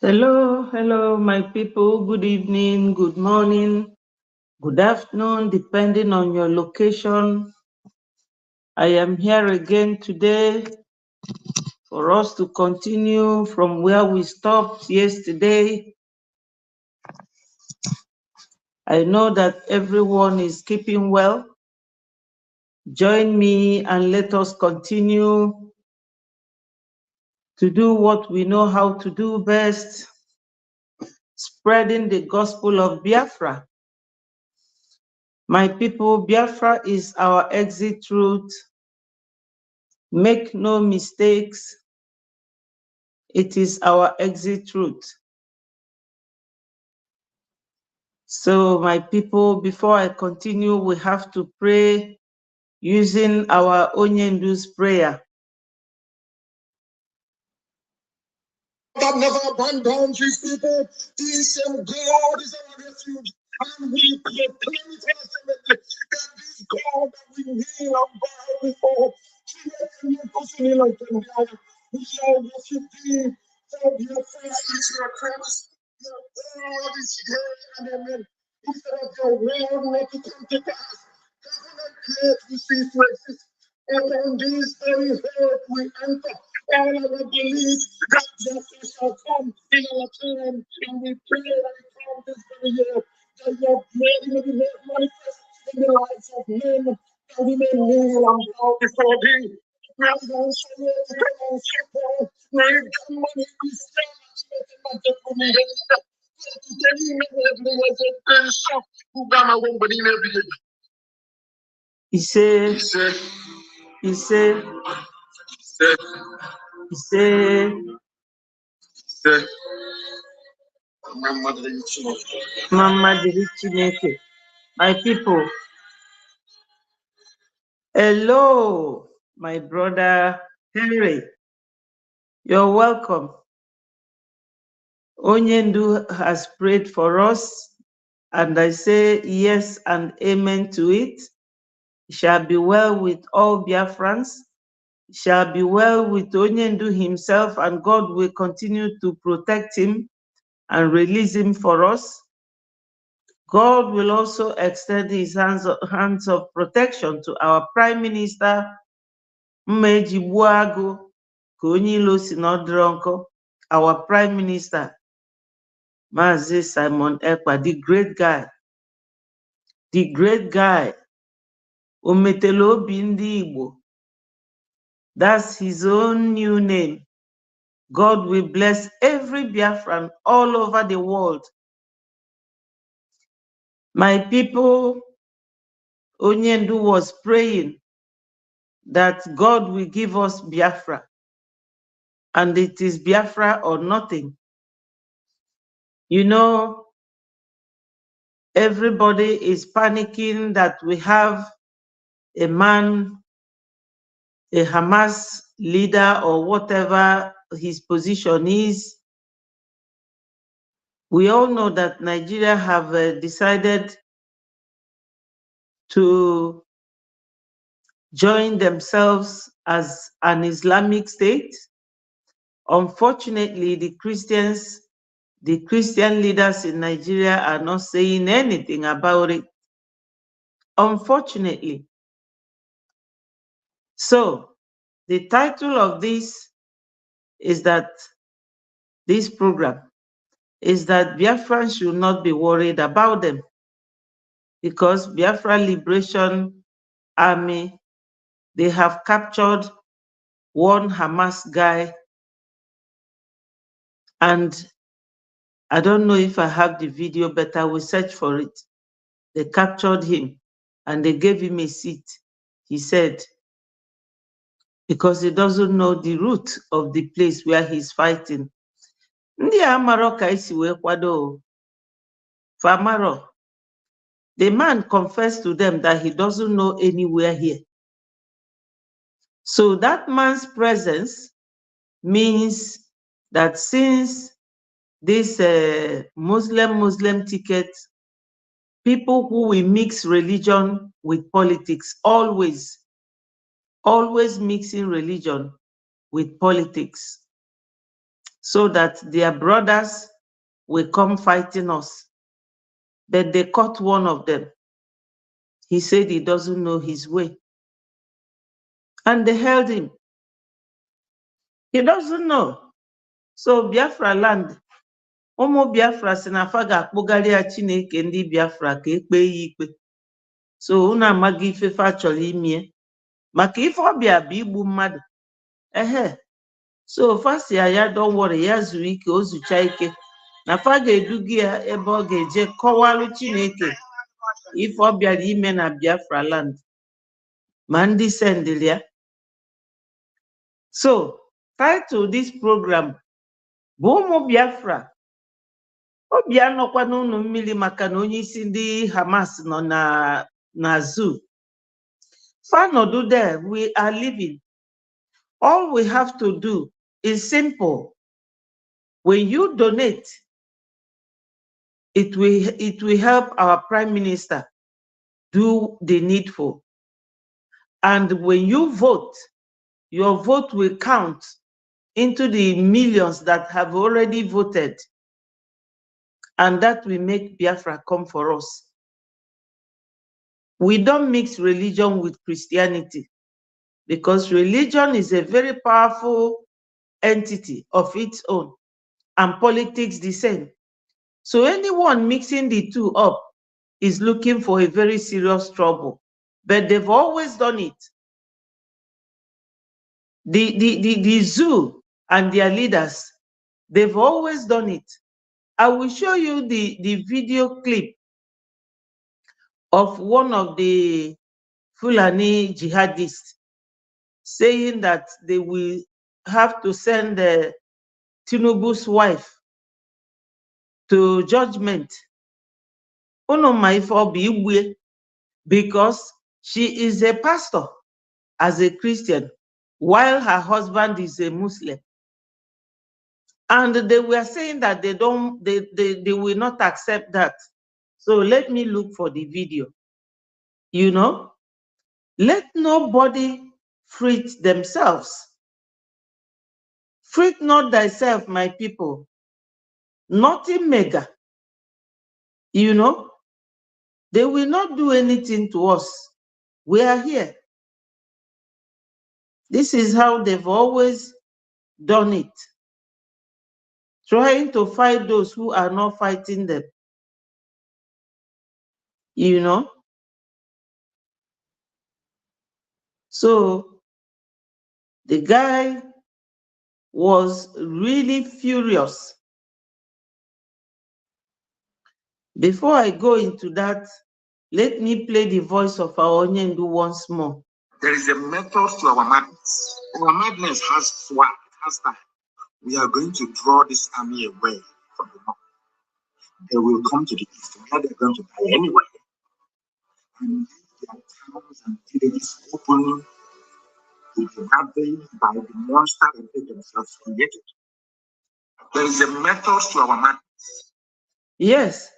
Hello, my people. Good evening, good morning, good afternoon, depending on your location. I am here again today for us to continue from where we stopped yesterday. I know that everyone is keeping well. Join me and let us continue to do what we know how to do best, spreading the gospel of Biafra. My people, Biafra is our exit route. Make no mistakes, it is our exit route. So, my people, before I continue, we have to pray using our Onyendu's prayer. God never abandons his people. This God is our refuge. And we proclaim it ultimately that this God that we kneel and bow before, we shall worship thee. For your face is your cross. Your word is here and amen. Instead of your word not to come to pass, heaven and earth will cease to exist. Upon this very earth we enter. All our belief that justice shall come in our time, and we pray that it comes this very year, that your glory may be made manifest in the lives of men, that we may kneel and bow before thee. Now, those who are to come on support, may come money be still not the woman. He said, Mama Chineke. My people, hello, my brother Henry. You're welcome. Onyendu has prayed for us, and I say yes and amen to it. It shall be well with all Biafrans. It shall be well with Onyendu himself, and God will continue to protect him and release him for us. God will also extend his hands of protection to our Prime Minister, Mmeji Buagu, Konyilo Sinodronko, our Prime Minister, Mazi Simon Ekpa, the great guy, Ometelobi Ndi Igbo. That's his own new name. God will bless every Biafran all over the world. My people, Onyendu was praying that God will give us Biafra, and it is Biafra or nothing. You know, everybody is panicking that we have a man, a Hamas leader, or whatever his position is. We all know that Nigeria have decided to join themselves as an Islamic state. Unfortunately, the Christian leaders in Nigeria are not saying anything about it. Unfortunately. So, the title of this program is that Biafrans should not be worried about them, because Biafra Liberation Army, they have captured one Hamas guy, and I don't know if I have the video, but I will search for it. They captured him and they gave him a seat, he said, because he doesn't know the route of the place where he's fighting. Ndị amaro ka isi wee kwado. Famaro. The man confessed to them that he doesn't know anywhere here. So that man's presence means that since this Muslim ticket, people who will mix religion with politics, always mixing religion with politics. so that their brothers will come fighting us. But they caught one of them. He said he doesn't know his way. And they held him. He doesn't know. So Biafra land, ụmụ Biafra si na afa ga-akpụgharị ya Chineke ndị Biafra ka ekpee ya ikpe. So unu amaghị ife fa chọrọ imie. Maka ife ọbịa bụ igbu mmadụ. Ehe. So fa si ya don't worry, ya zuru ike, o zucha ike. Na fa ga-eduga ya ebe ọ ga-eje kọwalụ Chineke ife ọ bịara ime na Biafra land. Ma ndị sendịrị ya. So, title this program bụ ụmụ Biafra. Obi anọkwa n'ụlọ mmiri maka na onye isi ndị Hamas nọ na zoo. Fanọdụ there, we are living. All we have to do is simple. When you donate, it will help our Prime Minister do the needful. And when you vote, your vote will count into the millions that have already voted. And that will make Biafra come for us. We don't mix religion with Christianity, because religion is a very powerful entity of its own, and politics the same. So anyone mixing the two up is looking for a very serious trouble. But they've always done it. The zoo and their leaders, they've always done it. I will show you the video clip of one of the Fulani jihadists saying that they will have to send Tinubu's wife to judgment. Because she is a pastor as a Christian, while her husband is a Muslim. And they were saying that they will not accept that. So let me look for the video. You know, let nobody fret themselves. Fret not thyself, my people. Nothing mega. You know, they will not do anything to us. We are here. This is how they've always done it. Trying to fight those who are not fighting them. You know? So the guy was really furious. Before I go into that, let me play the voice of our Onyendu once more. There is a method to our madness. Our madness has swag, has time. We are going to draw this army away from the north. They will come to the east, where they're going to die anyway. And leave their towns and villages open to be ravaged by the monster that they themselves created. There is a method to our madness. Yes,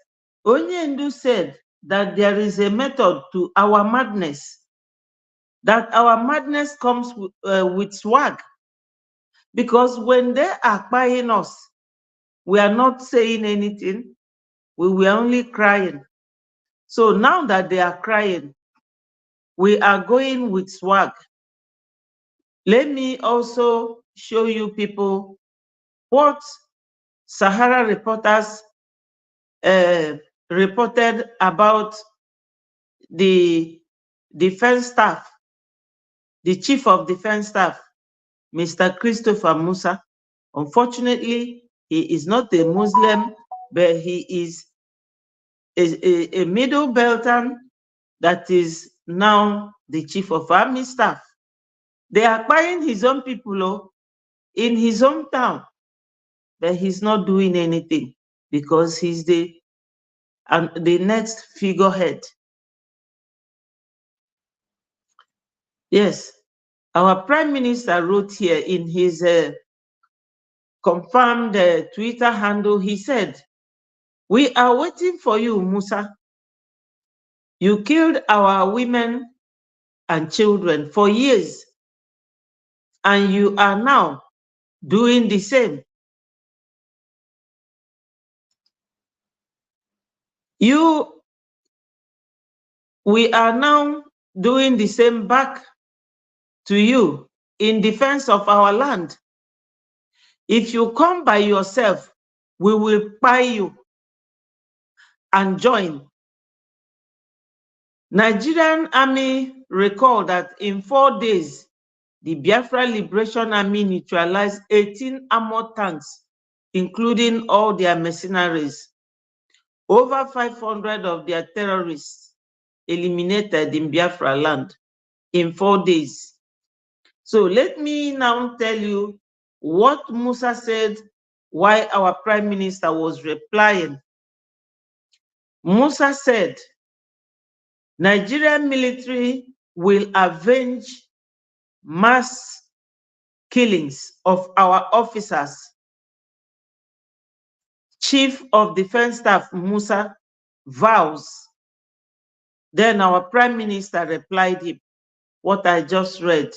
Onyendu said that there is a method to our madness. That our madness comes with swag. Because when they are buying us, we are not saying anything. We were only crying. So now that they are crying, we are going with swag. Let me also show you people what Sahara reporters reported about the defense staff, the chief of defense staff, Mr. Christopher Musa. Unfortunately, he is not a Muslim, but he is a middle beltan that is now the chief of army staff. They are buying his own people in his hometown, but he's not doing anything because he's the next figurehead. Yes, our Prime Minister wrote here in his confirmed Twitter handle, he said, "We are waiting for you, Musa. You killed our women and children for years, and you are now doing the same. We are now doing the same back to you in defense of our land. If you come by yourself, we will buy you and join. Nigerian Army recalled that in 4 days, the Biafra Liberation Army neutralized 18 armored tanks, including all their mercenaries. Over 500 of their terrorists eliminated in Biafra land in 4 days. So let me now tell you what Musa said while our Prime Minister was replying. Musa said, Nigerian military will avenge mass killings of our officers. Chief of Defense Staff Musa vows. Then our Prime Minister replied him, what I just read.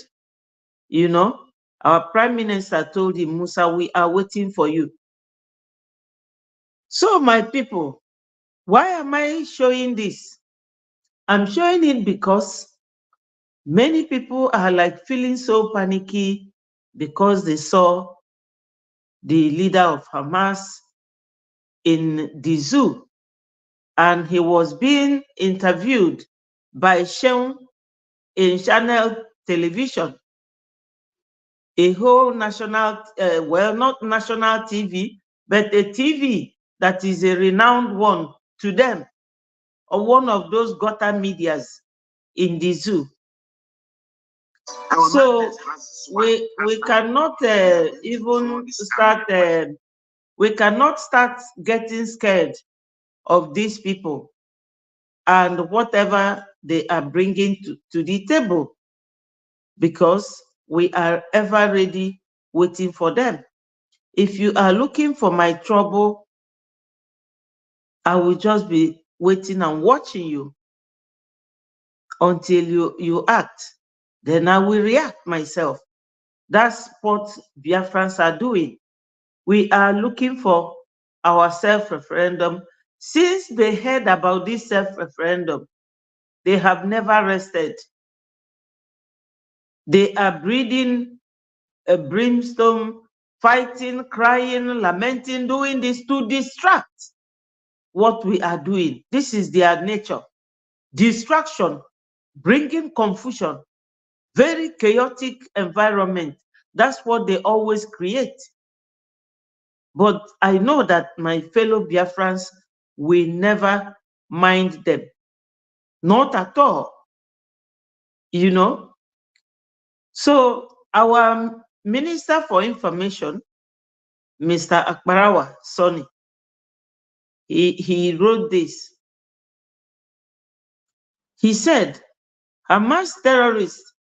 You know, our Prime Minister told him, Musa, we are waiting for you. So my people, why am I showing this? I'm showing it because many people are like feeling so panicky because they saw the leader of Hamas in the zoo and he was being interviewed by Sheun in channel television, a whole national, well, not national TV, but a TV that is a renowned one to them, or one of those gutter medias in the zoo. So we cannot even start, we cannot start getting scared of these people and whatever they are bringing to the table, because we are ever ready waiting for them. If you are looking for my trouble, I will just be waiting and watching you until you act. Then I will react myself. That's what Biafrans are doing. We are looking for our self-referendum. Since they heard about this self-referendum, they have never rested. They are breathing a brimstone, fighting, crying, lamenting, doing this to distract what we are doing. This is their nature. Distraction, bringing confusion, very chaotic environment. That's what they always create. But I know that my fellow Biafrans will never mind them. Not at all. You know? So our Minister for Information, Mr. Akbarawa Sonny, he wrote this. He said, Hamas terrorists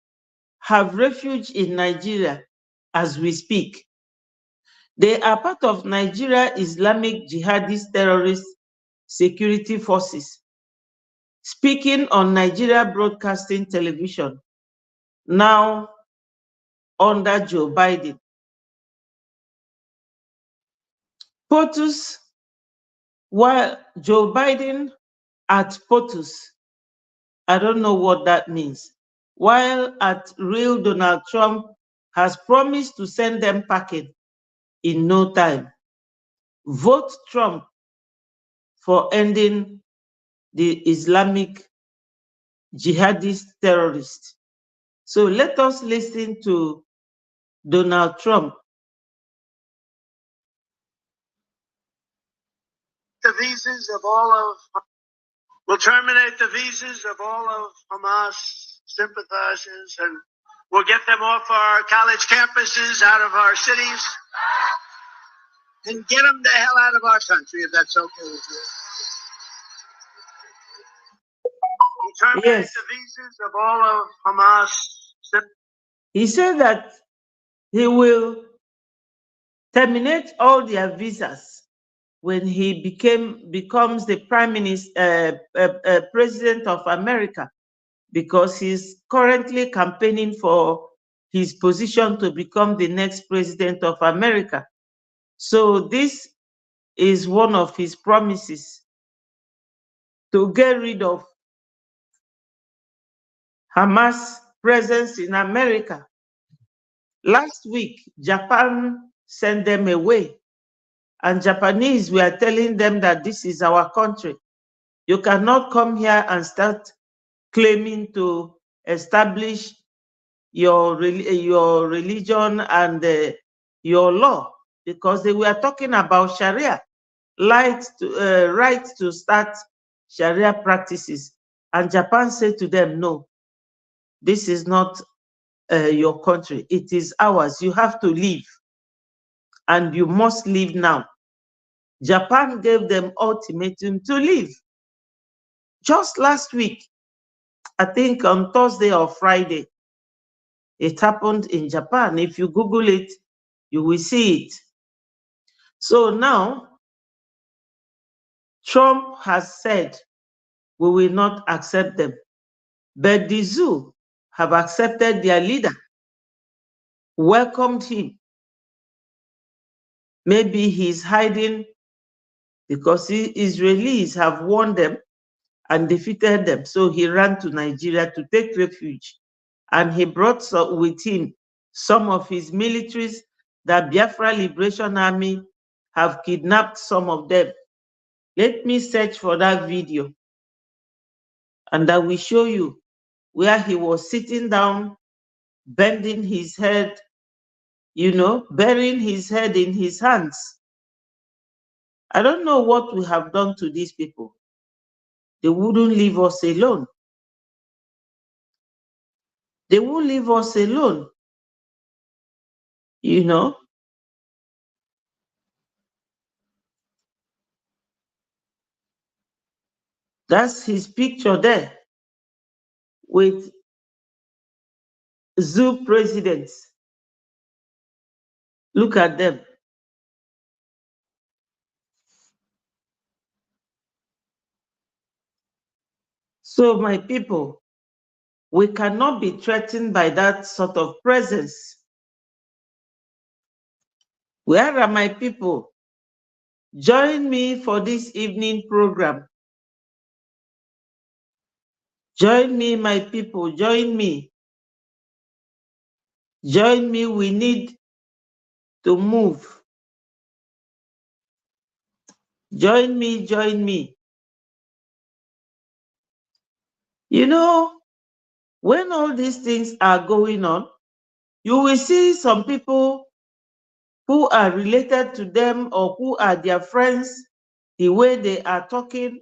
have refuge in Nigeria as we speak. They are part of Nigeria Islamic Jihadist terrorist security forces. Speaking on Nigeria Broadcasting Television, now under Joe Biden. POTUS, while Joe Biden at POTUS, I don't know what that means, while at real Donald Trump has promised to send them packing in no time. Vote Trump for ending the Islamic jihadist terrorists. So let us listen to Donald Trump. The visas of all of, we'll terminate the visas of all of Hamas sympathizers, and we'll get them off our college campuses, out of our cities, and get them the hell out of our country, if that's okay with you. We'll terminate the visas of all of Hamas. He said that he will terminate all their visas when he becomes the president of America, because he's currently campaigning for his position to become the next president of America. So this is one of his promises. to get rid of Hamas presence in America. Last week, Japan sent them away, and Japanese were telling them that this is our country. You cannot come here and start claiming to establish your religion and your law, because they were talking about Sharia, right to start Sharia practices. And Japan said to them, no, this is not your country. It is ours. You have to leave, and you must leave now. Japan gave them ultimatum to leave. Just last week, I think on Thursday or Friday, it happened in Japan. If you Google it, you will see it. So now, Trump has said, we will not accept them. But the zoo have accepted their leader, welcomed him. Maybe he's hiding because Israelis have won them and defeated them. So he ran to Nigeria to take refuge. And he brought with him some of his militaries that Biafra Liberation Army have kidnapped some of them. Let me search for that video, and I will show you where he was sitting down, bending his head, burying his head in his hands. I don't know what we have done to these people. They wouldn't leave us alone. They won't leave us alone. That's his picture there with zoo presidents. Look at them. So my people, we cannot be threatened by that sort of presence. Where are my people? Join me for this evening program. Join me, my people, join me. Join me, we need to move. Join me, join me. When all these things are going on, you will see some people who are related to them or who are their friends, the way they are talking,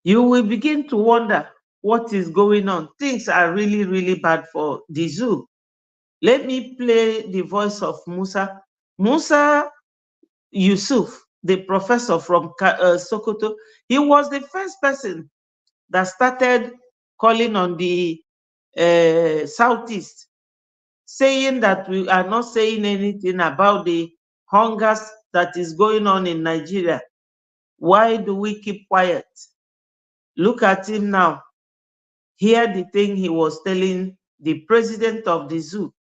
you will begin to wonder what is going on. Things are really, really bad for the zoo. Let me play the voice of Musa. Musa Yusuf, the professor from Sokoto. He was the first person that started calling on the Southeast, saying that we are not saying anything about the hunger that is going on in Nigeria. Why do we keep quiet? Look at him now. Hear the thing he was telling the president of the zoo.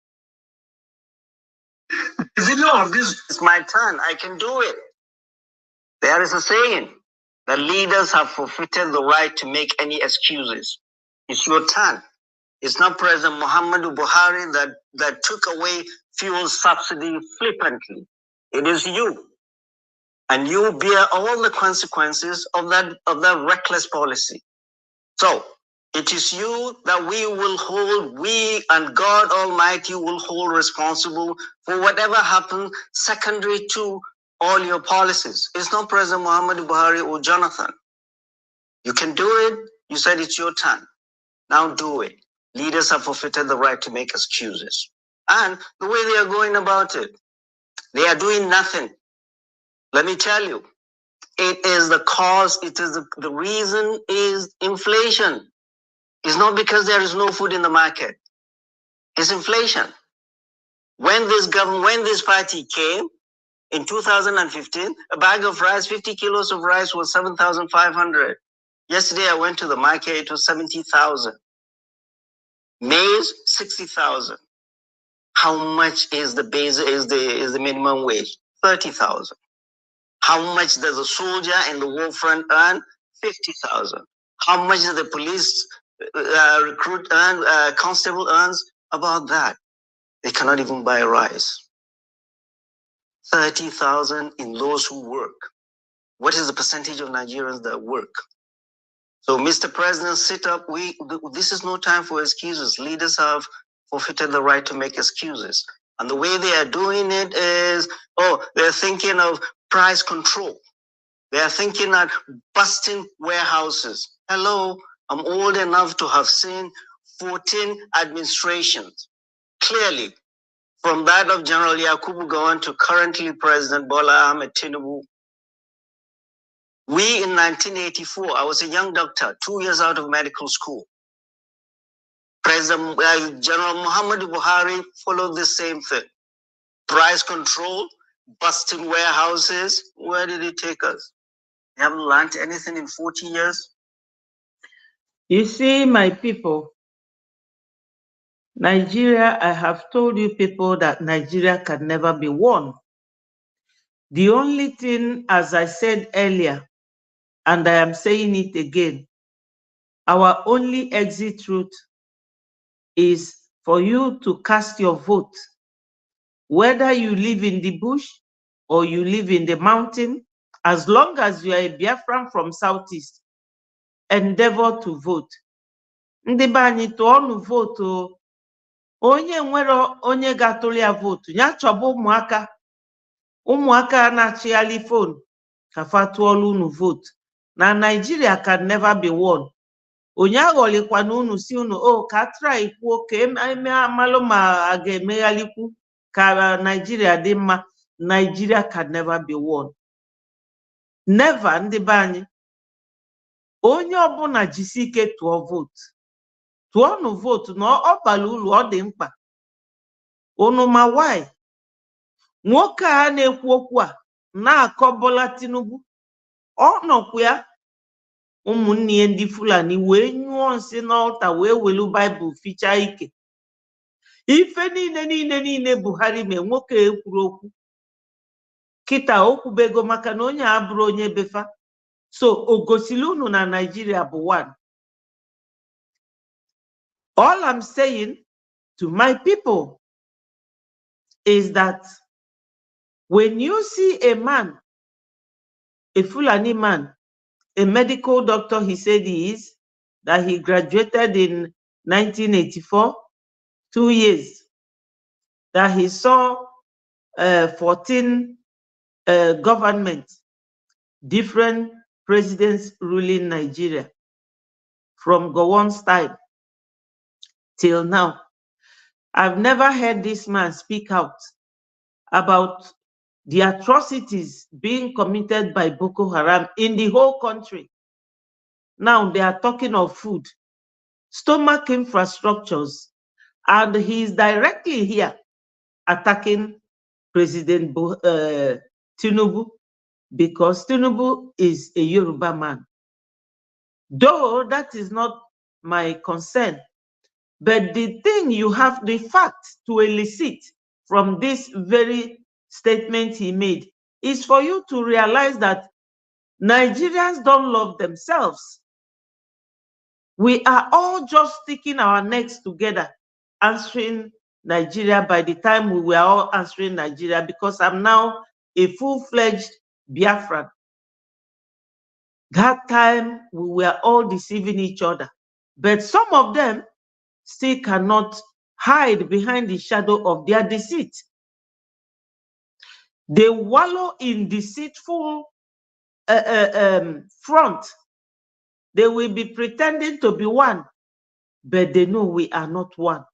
The video of this is my turn. I can do it. There is a saying that leaders have forfeited the right to make any excuses. It's your turn. It's not President Muhammadu Buhari that took away fuel subsidy flippantly. It is you. And you bear all the consequences of that reckless policy. So it is you that we and God Almighty will hold responsible for whatever happens secondary to all your policies. It's not President Muhammadu Buhari or Jonathan. You can do it. You said it's your turn. Now do it. Leaders have forfeited the right to make excuses. And the way they are going about it, they are doing nothing. Let me tell you, it is the cause, the reason is inflation. It's not because there is no food in the market. It's inflation. When this party came in 2015, a bag of rice, 50 kilos of rice was 7,500. Yesterday I went to the market, it was 70,000. Maize, 60,000. How much is the minimum wage? 30,000. How much does a soldier in the war front earn? 50,000. How much does the police recruit constable earns? About that. They cannot even buy rice. 30,000 in those who work. What is the percentage of Nigerians that work? So, Mr. President, sit up. This is no time for excuses. Leaders have forfeited the right to make excuses. And the way they are doing it is, they're thinking of price control. They are thinking of busting warehouses. Hello, I'm old enough to have seen 14 administrations. Clearly, from that of General Yakubu Gowon to currently President Bola Ahmed Tinubu. We in 1984, I was a young doctor, 2 years out of medical school. President General Muhammadu Buhari followed the same thing. Price control, busting warehouses. Where did it take us? We haven't learned anything in 40 years. You see, my people, Nigeria, I have told you people that Nigeria can never be won. The only thing, as I said earlier, and I am saying it again, our only exit route is for you to cast your vote. Whether you live in the bush or you live in the mountain, as long as you are a Biafran from Southeast, endeavor to vote. Ndị be anyị tụọnụ votu. Onye nwere onye ga-atụrụ ya votu, ya chọba ụmụaka na-achịgharị phone ka fa tụọrọ unu vote. Na Nigeria can never be won. Onye aghọlikwana unu si unu ka try kwuo ka eme amalụ ma a ga-emeghalikwu ka Nigeria dị mma. Nigeria can never be won. Never, ndị be anyị. Onye ọbụla jisi ike tụọ vote. Tụọnụ vote na ọ bara uru, ọ dị mkpa. Unu ma why? Nwoke a na-ekwu okwu a na-akọ Bola Tinubu, ọ nọkwa ya ụmụnne ya ndị Fulani wee nyụọ nsị n'ọlta wee welu Baịbụl fichaa ike. Ife niile Buhari mee nwoke ekwuru okwu. Kịta okwubego maka na onye abụrụ onye befa. So o gosili unu na Nigeria bụ one. All I'm saying to my people is that when you see a man, a Fulani man, a medical doctor he said he is, that he graduated in 1984, 2 years, that he saw 14 governments, different presidents ruling Nigeria, from Gowon's time till now. I've never heard this man speak out about the atrocities being committed by Boko Haram in the whole country. Now they are talking of food, stomach infrastructures, and he is directly here attacking President Tinubu because Tinubu is a Yoruba man. Though that is not my concern, but the thing you have, the fact to elicit from this very statement he made is for you to realize that Nigerians don't love themselves. We are all just sticking our necks together, answering Nigeria by the time we were all answering Nigeria, because I'm now a full-fledged Biafran. That time we were all deceiving each other. But some of them still cannot hide behind the shadow of their deceit. They wallow in deceitful front. They will be pretending to be one, but they know we are not one.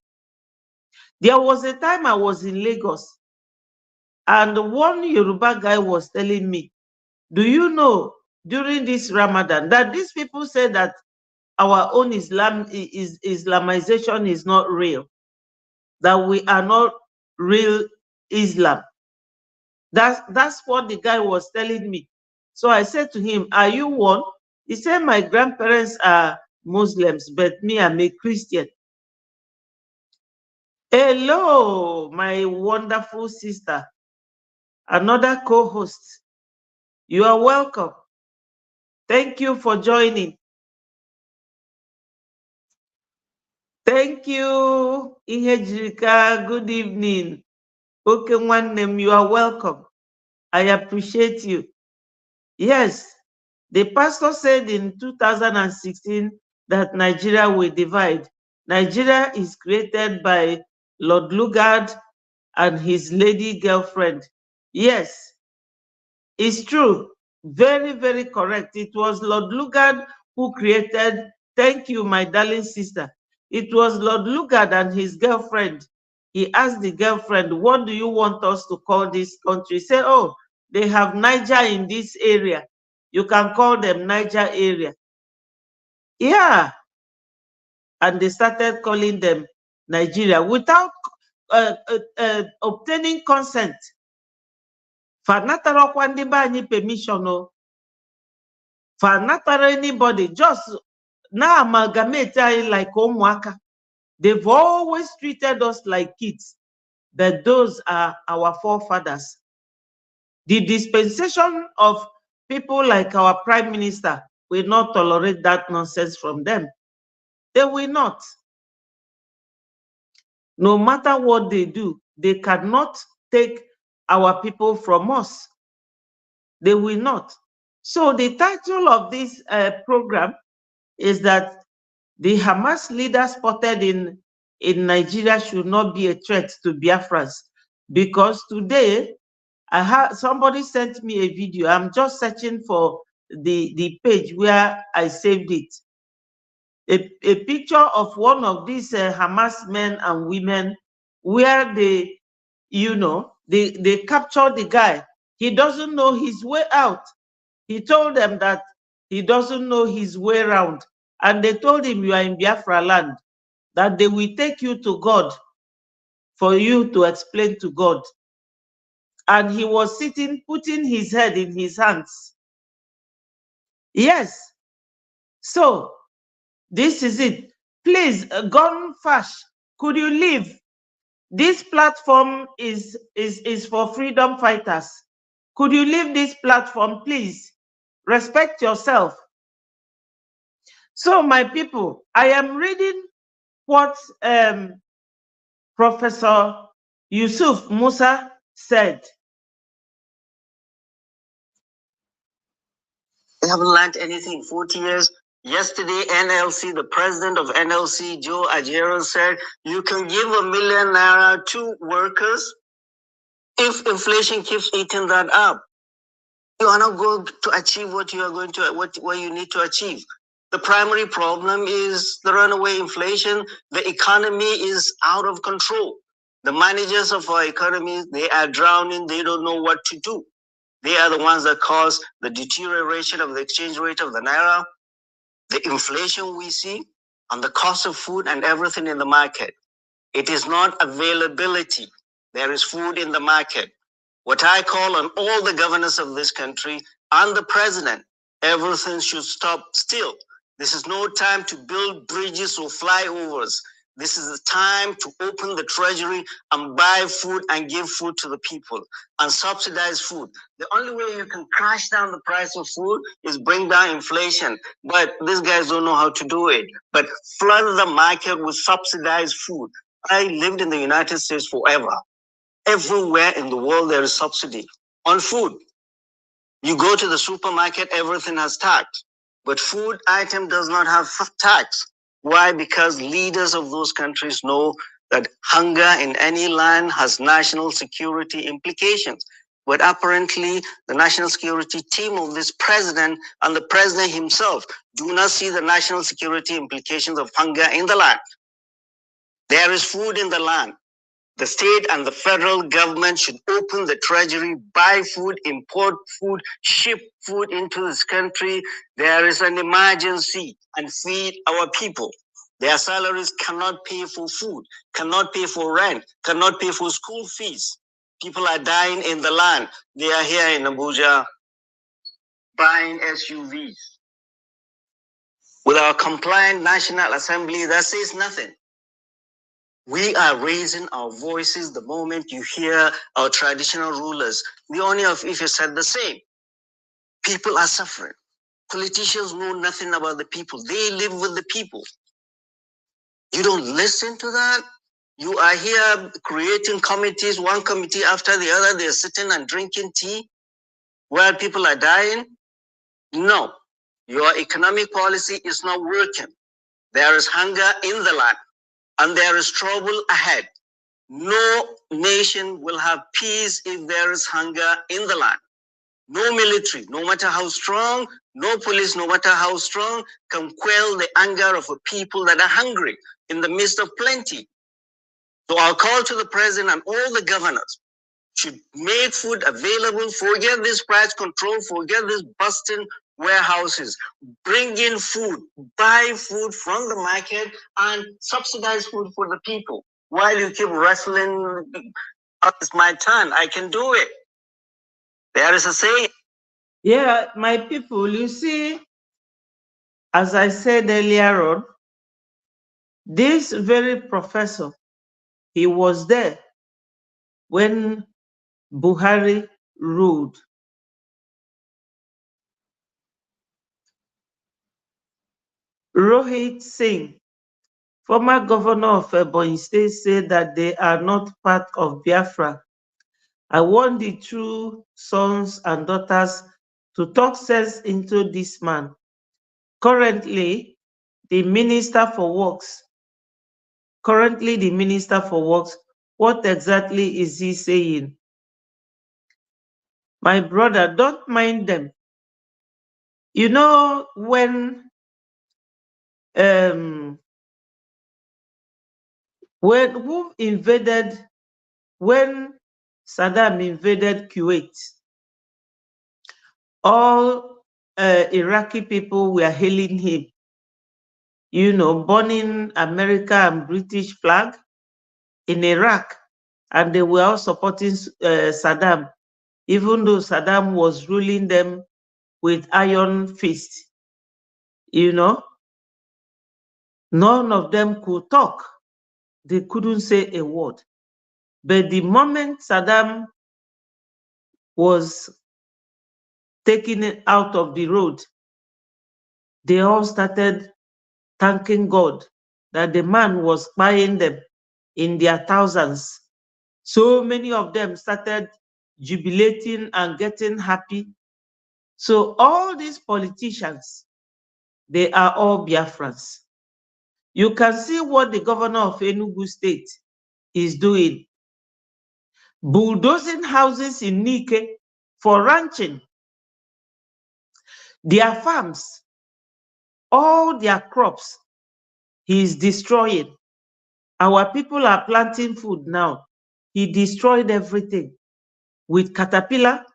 There was a time I was in Lagos, and one Yoruba guy was telling me, do you know during this Ramadan that these people say that our own Islamization is not real, that we are not real Islam? That's what the guy was telling me. So I said to him, are you one? He said, my grandparents are Muslims, but me, I'm a Christian. Hello, my wonderful sister, another co-host. You are welcome. Thank you for joining. Thank you, Ihejirika. Good evening. Okay, one name, you are welcome. I appreciate you. Yes, the pastor said in 2016 that Nigeria will divide. Nigeria is created by Lord Lugard and his lady girlfriend. Yes, it's true. Very, very correct. It was Lord Lugard who created, thank you, my darling sister. It was Lord Lugard and his girlfriend. He asked the girlfriend, what do you want us to call this country? He said, oh, they have Niger in this area. You can call them Niger area. Yeah. And they started calling them Nigeria without obtaining consent. Fanatara kwandi ba anyị permission o. Fanatara anybody, just now amalgamate like ụmụaka. They've always treated us like kids, but those are our forefathers. The dispensation of people like our prime minister will not tolerate that nonsense from them. They will not. No matter what they do, they cannot take our people from us. They will not. So the title of this program is that the Hamas leader spotted in Nigeria should not be a threat to Biafrans. Because today, somebody sent me a video. I'm just searching for the page where I saved it. A picture of one of these Hamas men and women where they captured the guy. He doesn't know his way out. He told them that he doesn't know his way around. And they told him, you are in Biafra land, that they will take you to God for you to explain to God. And he was sitting, putting his head in his hands. Yes. So, this is it. Please, Gonfash, could you leave? This platform is for freedom fighters. Could you leave this platform, please? Respect yourself. So, my people, I am reading what Professor Yusuf Musa said. They haven't learned anything. 40 years. Yesterday, NLC, the president of NLC, Joe Ajero, said you can give ₦1 million to workers if inflation keeps eating that up. You are not going to achieve what you are going to what you need to achieve. The primary problem is the runaway inflation. The economy is out of control. The managers of our economy, they are drowning. They don't know what to do. They are the ones that cause the deterioration of the exchange rate of the naira, the inflation we see, and the cost of food and everything in the market. It is not availability. There is food in the market. What I call on all the governors of this country and the president, everything should stop still. This is no time to build bridges or flyovers. This is the time to open the treasury and buy food and give food to the people and subsidize food. The only way you can crash down the price of food is bring down inflation. But these guys don't know how to do it. But flood the market with subsidized food. I lived in the United States forever. Everywhere in the world there is subsidy on food. You go to the supermarket, everything has tax. But food item does not have tax. Why? Because leaders of those countries know that hunger in any land has national security implications. But apparently, the national security team of this president and the president himself do not see the national security implications of hunger in the land. There is food in the land. The state and the federal government should open the treasury, buy food, import food, ship food into this country. There is an emergency, and feed our people. Their salaries cannot pay for food, cannot pay for rent, cannot pay for school fees. People are dying in the land. They are here in Abuja buying SUVs. With our compliant National Assembly, that says nothing. We are raising our voices the moment you hear our traditional rulers. The Oni of Ife said the same. People are suffering. Politicians know nothing about the people. They live with the people. You don't listen to that. You are here creating committees, one committee after the other. They're sitting and drinking tea while people are dying. No, your economic policy is not working. There is hunger in the land and there is trouble ahead. No nation will have peace if there is hunger in the land. No military, no matter how strong, no police, no matter how strong, can quell the anger of a people that are hungry in the midst of plenty. So our call to the president and all the governors should make food available, forget this price control, forget this busting warehouses, bring in food, buy food from the market and subsidize food for the people. While you keep wrestling, it's my turn, I can do it. There is a saying. Yeah, my people, you see, as I said earlier on, this very professor, he was there when Buhari ruled. Rohit Singh, former governor of Ebonyi State, said that they are not part of Biafra. I want the true sons and daughters to talk sense into this man. Currently, the Minister for Works, what exactly is he saying? My brother, don't mind them. You know, when who invaded, when Saddam invaded Kuwait, all Iraqi people were hailing him, you know, burning America and British flag in Iraq, and they were all supporting Saddam, even though Saddam was ruling them with iron fist. You know, none of them could talk. They couldn't say a word. But the moment Saddam was taken it out of the road, they all started thanking God that the man was buying them in their thousands. So many of them started jubilating and getting happy. So all these politicians, they are all Biafrans. You can see what the governor of Enugu State is doing. Bulldozing houses in Nike for ranching. Their farms, all their crops, he is destroying. Our people are planting food now. He destroyed everything with caterpillar,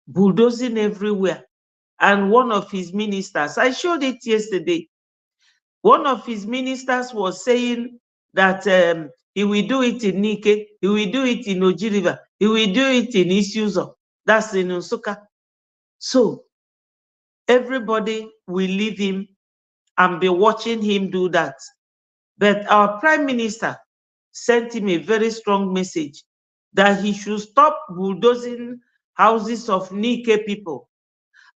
bulldozing everywhere. And one of his ministers, I showed it yesterday, one of his ministers was saying that he will do it in Nike, he will do it in Oji River, he will do it in Isuzo, that's in Nsukka. So everybody will leave him and be watching him do that. But our prime minister sent him a very strong message that he should stop bulldozing houses of Nike people.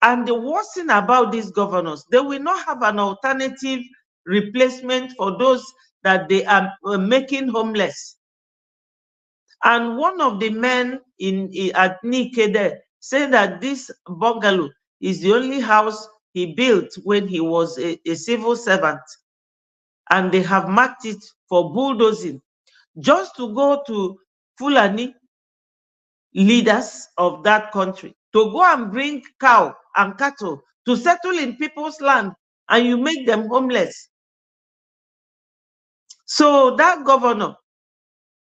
And the worst thing about these governors, they will not have an alternative replacement for those that they are making homeless. And one of the men at Nike there said that this bungalow is the only house he built when he was a civil servant. And they have marked it for bulldozing, just to go to Fulani leaders of that country, to go and bring cow and cattle to settle in people's land, and you make them homeless. So that governor,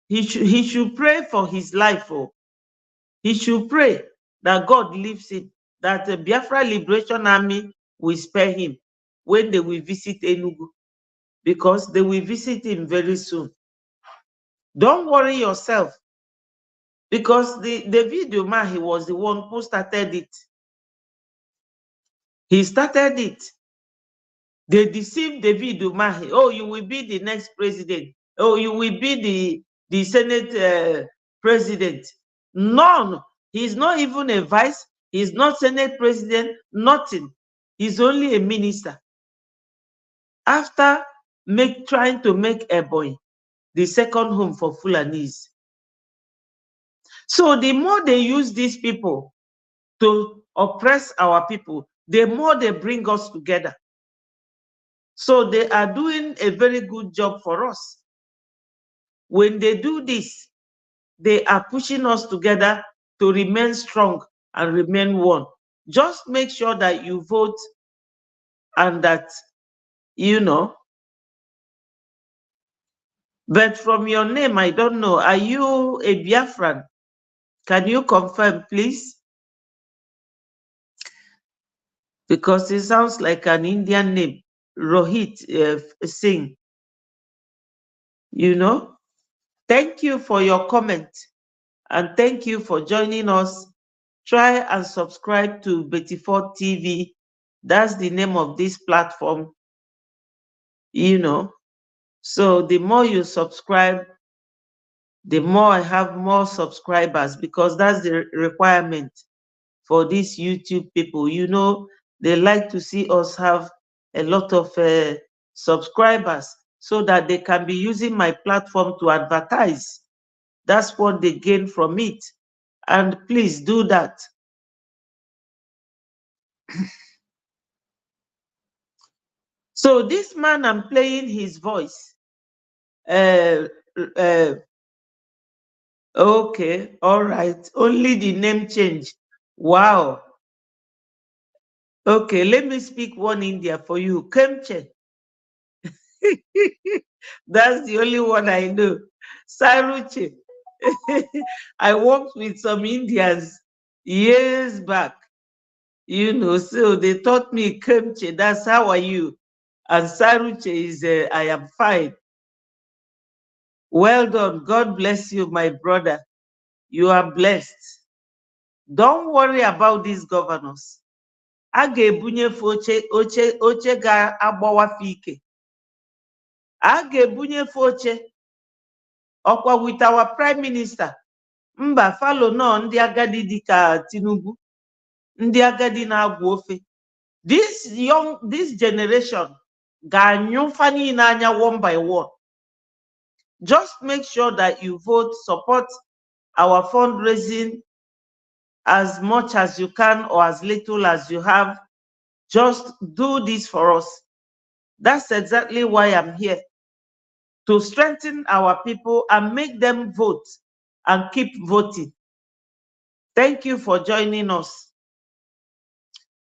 he should pray for his life. Oh. He should pray that God leaves him, that the Biafra Liberation Army will spare him when they will visit Enugu, because they will visit him very soon. Don't worry yourself, because the video man, he was the one who started it. He started it. They deceived David Umahi. Oh, you will be the next president. Oh, you will be the Senate president. None. He's not even a vice. He's not Senate president. Nothing. He's only a minister. After trying to make Ebonyi the second home for Fulanese. So the more they use these people to oppress our people, the more they bring us together. So they are doing a very good job for us. When they do this, they are pushing us together to remain strong and remain one. Just make sure that you vote and that, you know. But from your name, I don't know. Are you a Biafran? Can you confirm, please? Because it sounds like an Indian name. Rohit Singh. You know? Thank you for your comment. And thank you for joining us. Try and subscribe to Betty4 TV. That's the name of this platform. You know? So the more you subscribe, the more I have more subscribers, because that's the requirement for these YouTube people. You know, they like to see us have a lot of subscribers so that they can be using my platform to advertise. That's what they gain from it. And please do that. So this man, I'm playing his voice. Okay, all right. Only the name change. Wow. Okay, let me speak one India for you. Kemche. That's the only one I know. Saruche. I worked with some Indians years back, you know, so they taught me Kemche. That's how are you? And Saruche is, I am fine. Well done. God bless you, my brother. You are blessed. Don't worry about these governors. A ga-ebunyefe oche ga-agbawafe ike. A ga-ebunyefe oche ọkwa with our prime minister. Mba falo nọ ndị agadi dịka Tinubu, ndị agadi na-agwa ofe. This generation ga-anyụfa niile anya one by one. Just make sure that you vote, support our fundraising as much as you can or as little as you have. Just do this for us. That's exactly why I'm here, to strengthen our people and make them vote and keep voting. Thank you for joining us.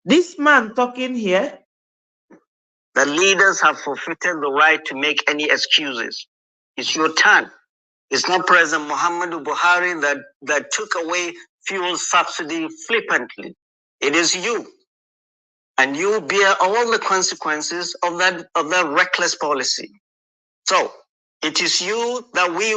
This man talking here, the leaders have forfeited the right to make any excuses. It's your turn. It's not President Muhammadu Buhari that took away fuel subsidy flippantly. It is you. And you bear all the consequences of that reckless policy. So it is you that we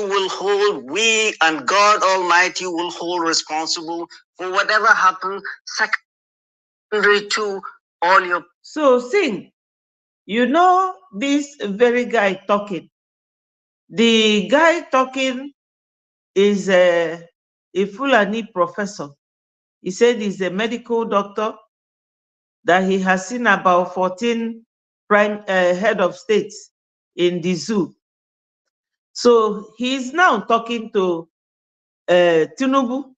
and God Almighty will hold responsible for whatever happens secondary to all your. So Sing, you know this very guy talking. The guy talking is a Fulani professor. He said he's a medical doctor, that he has seen about 14 head of states in the zoo. So he's now talking to Tinubu.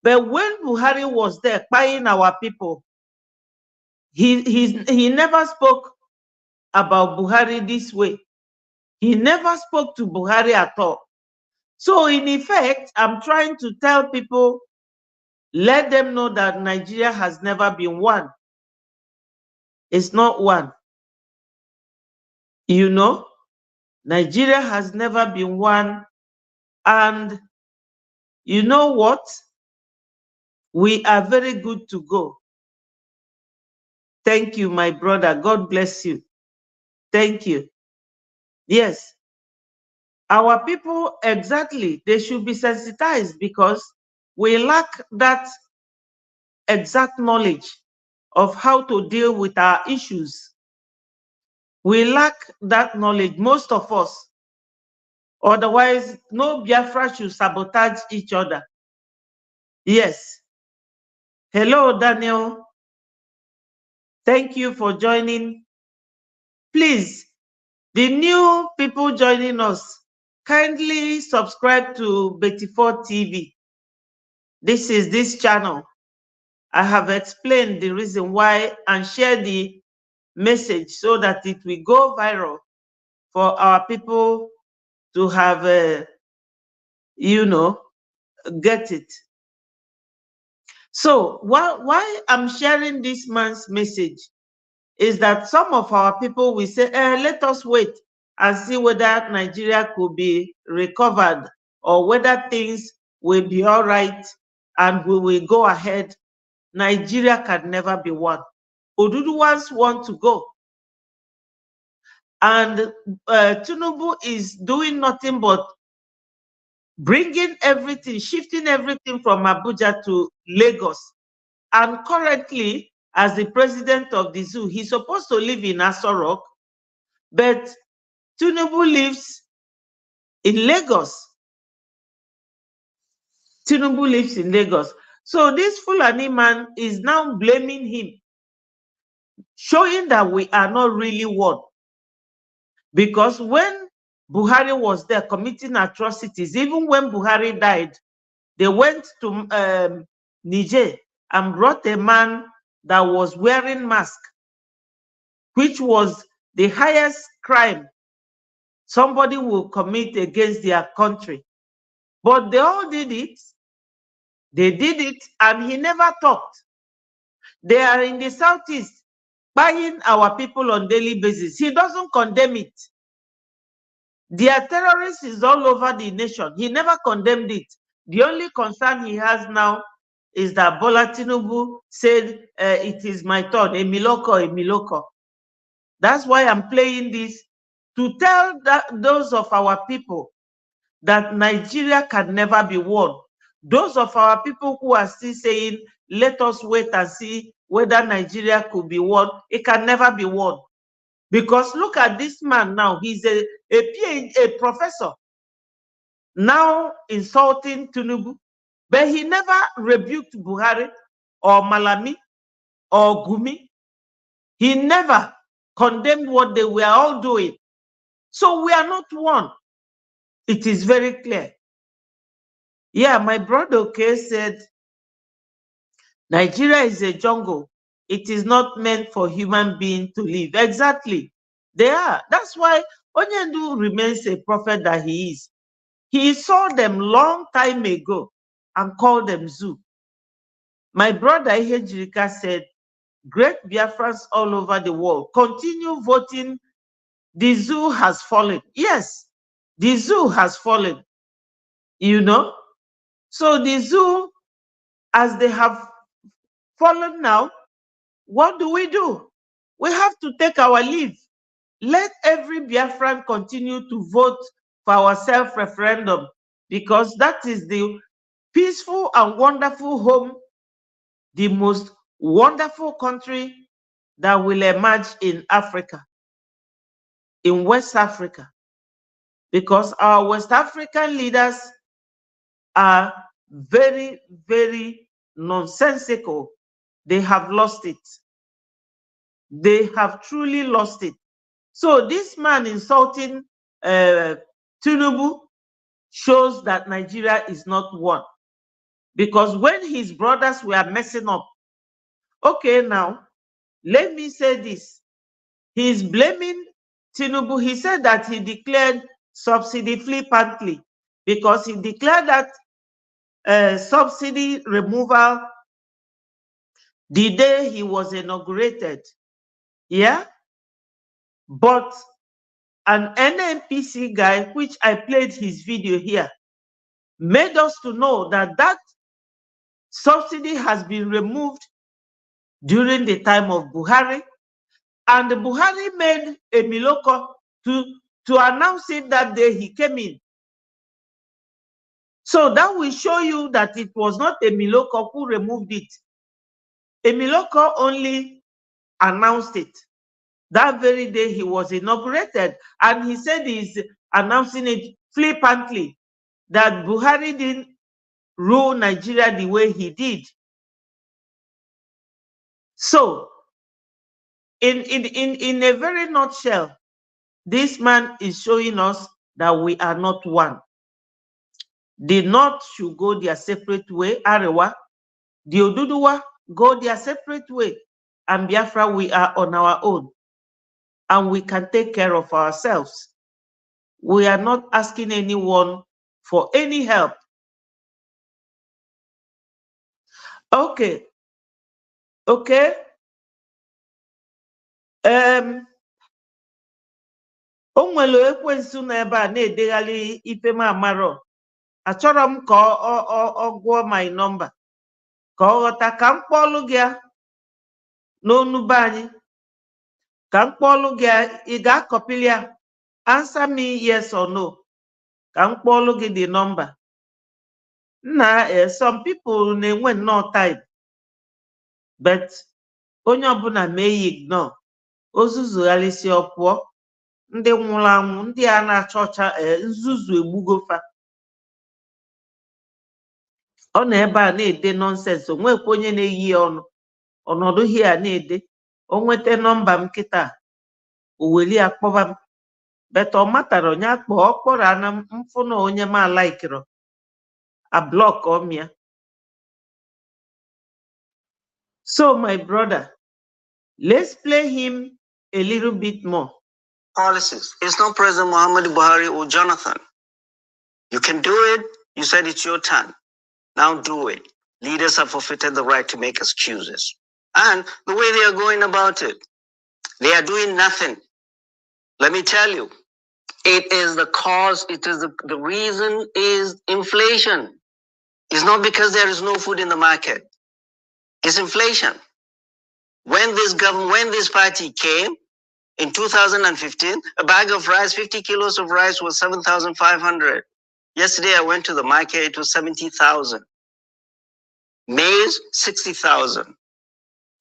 But when Buhari was there buying our people, he never spoke about Buhari this way. He never spoke to Buhari at all. So in effect, I'm trying to tell people, let them know that Nigeria has never been one. It's not one. You know, Nigeria has never been one. And you know what? We are very good to go. Thank you, my brother. God bless you. Thank you. Yes. Our people, exactly, they should be sensitized because we lack that exact knowledge of how to deal with our issues. We lack that knowledge, most of us. Otherwise, no Biafra should sabotage each other. Yes. Hello, Daniel. Thank you for joining. Please, the new people joining us, kindly subscribe to Betty4 TV. This is this channel. I have explained the reason why and share the message so that it will go viral for our people to have, get it. So why I'm sharing this man's message is that some of our people will say, let us wait and see whether Nigeria could be recovered or whether things will be all right and we will go ahead. Nigeria can never be won. Oduduwans want to go. And Tinubu is doing nothing but bringing everything, shifting everything from Abuja to Lagos. And currently, as the president of the zoo, he's supposed to live in Aso Rock, but Tinubu lives in Lagos. Tinubu lives in Lagos. So this Fulani man is now blaming him, showing that we are not really one. Because when Buhari was there committing atrocities, even when Buhari died, they went to Niger and brought a man that was wearing mask, which was the highest crime somebody will commit against their country. But they all did it. They did it, and he never talked. They are in the southeast buying our people on daily basis. He doesn't condemn it. Their terrorists is all over the nation. He never condemned it. The only concern he has now is that Bola Tinubu said, it is my turn, Emiloko, Emiloko. That's why I'm playing this, to tell those of our people that Nigeria can never be won. Those of our people who are still saying, let us wait and see whether Nigeria could be won, it can never be won. Because look at this man now, he's a professor, now insulting Tinubu, but he never rebuked Buhari or Malami or Gumi. He never condemned what they were all doing. So we are not one. It is very clear. Yeah, my brother okay said, Nigeria is a jungle. It is not meant for human beings to live. Exactly. They are. That's why Onyendu remains a prophet that he is. He saw them long time ago and called them zoo. My brother Ihejirika said, great Biafrans all over the world, continue voting. The zoo has fallen. Yes, the zoo has fallen. So the zoo, as they have fallen now, what do? We have to take our leave. Let every Biafran continue to vote for our self-referendum, because that is the peaceful and wonderful home, the most wonderful country that will emerge in Africa, in West Africa, because our West African leaders are very, very nonsensical. They have lost it. They have truly lost it. So this man insulting Tinubu shows that Nigeria is not one. Because when his brothers were messing up, okay, now, let me say this. He's blaming Tinubu. He said that he declared subsidy flippantly because he declared that subsidy removal the day he was inaugurated. Yeah? But an NNPC guy, which I played his video here, made us to know that that subsidy has been removed during the time of Buhari, and Buhari made a Miloko to announce it that day he came in. So that will show you that it was not a Miloko who removed it. A Miloko only announced it that very day he was inaugurated, and he said he's announcing it flippantly, that Buhari didn't rule Nigeria the way he did. So In a very nutshell, this man is showing us that we are not one. The North should go their separate way, Arewa. The Oduduwa go their separate way. And Biafra, we are on our own. And we can take care of ourselves. We are not asking anyone for any help. Okay. Okay. O nwere ekwensu n'ebe a na-edegharị ife m amarọ. Achọrọ m ka ọ gụọ my number. Ka ọ ghọta ka m kpọlụ gị n'onu be anyị. Ka m kpọlụ gị, ị ga-akọpili ya? Answer me yes or no. Ka m kpọlụ gị the number. Some people na-enwe nnọọ time. But onye ọbụla mee ya ignore. Ozuzugharịsị ọpụọ. Ndị nwụrụ anwụ, ndị a na-achọcha nzuzu egbugofa. Ọ na ebe a na-ede nonsense. Onwekwa onye na-eyi ọnụ. Ọnọdụ hia na-ede. O nweta nọmba m kịta. O weli akpọba m. But ọ matara onye akpọ ọ kpọrọ ana mfụ na onye ma laikiro. A block ọmịa. So my brother, let's play him a little bit more. Policies. It's not President Muhammad Buhari or Jonathan. You can do it. You said it's your turn. Now do it. Leaders have forfeited the right to make excuses. And the way they are going about it, they are doing nothing. Let me tell you, it is the cause, it is the reason is inflation. It's not because there is no food in the market. It's inflation. When this party came, in 2015, a bag of rice, 50 kilos of rice was 7,500. Yesterday I went to the market, it was 70,000. Maize, 60,000.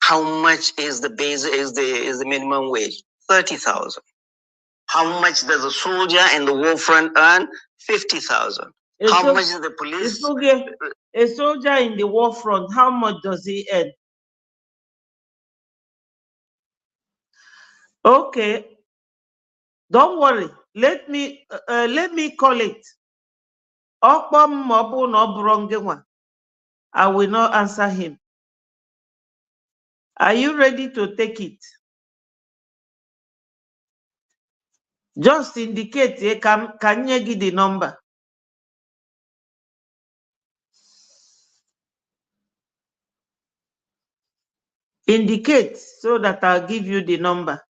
How much is the minimum wage? 30,000. How much does a soldier in the war front earn? 50,000. How much is the police? A soldier in the war front, how much does he earn? Okay. Don't worry. Let me call it. I will not answer him. Are you ready to take it? Just indicate, can you give the number? Indicate so that I'll give you the number.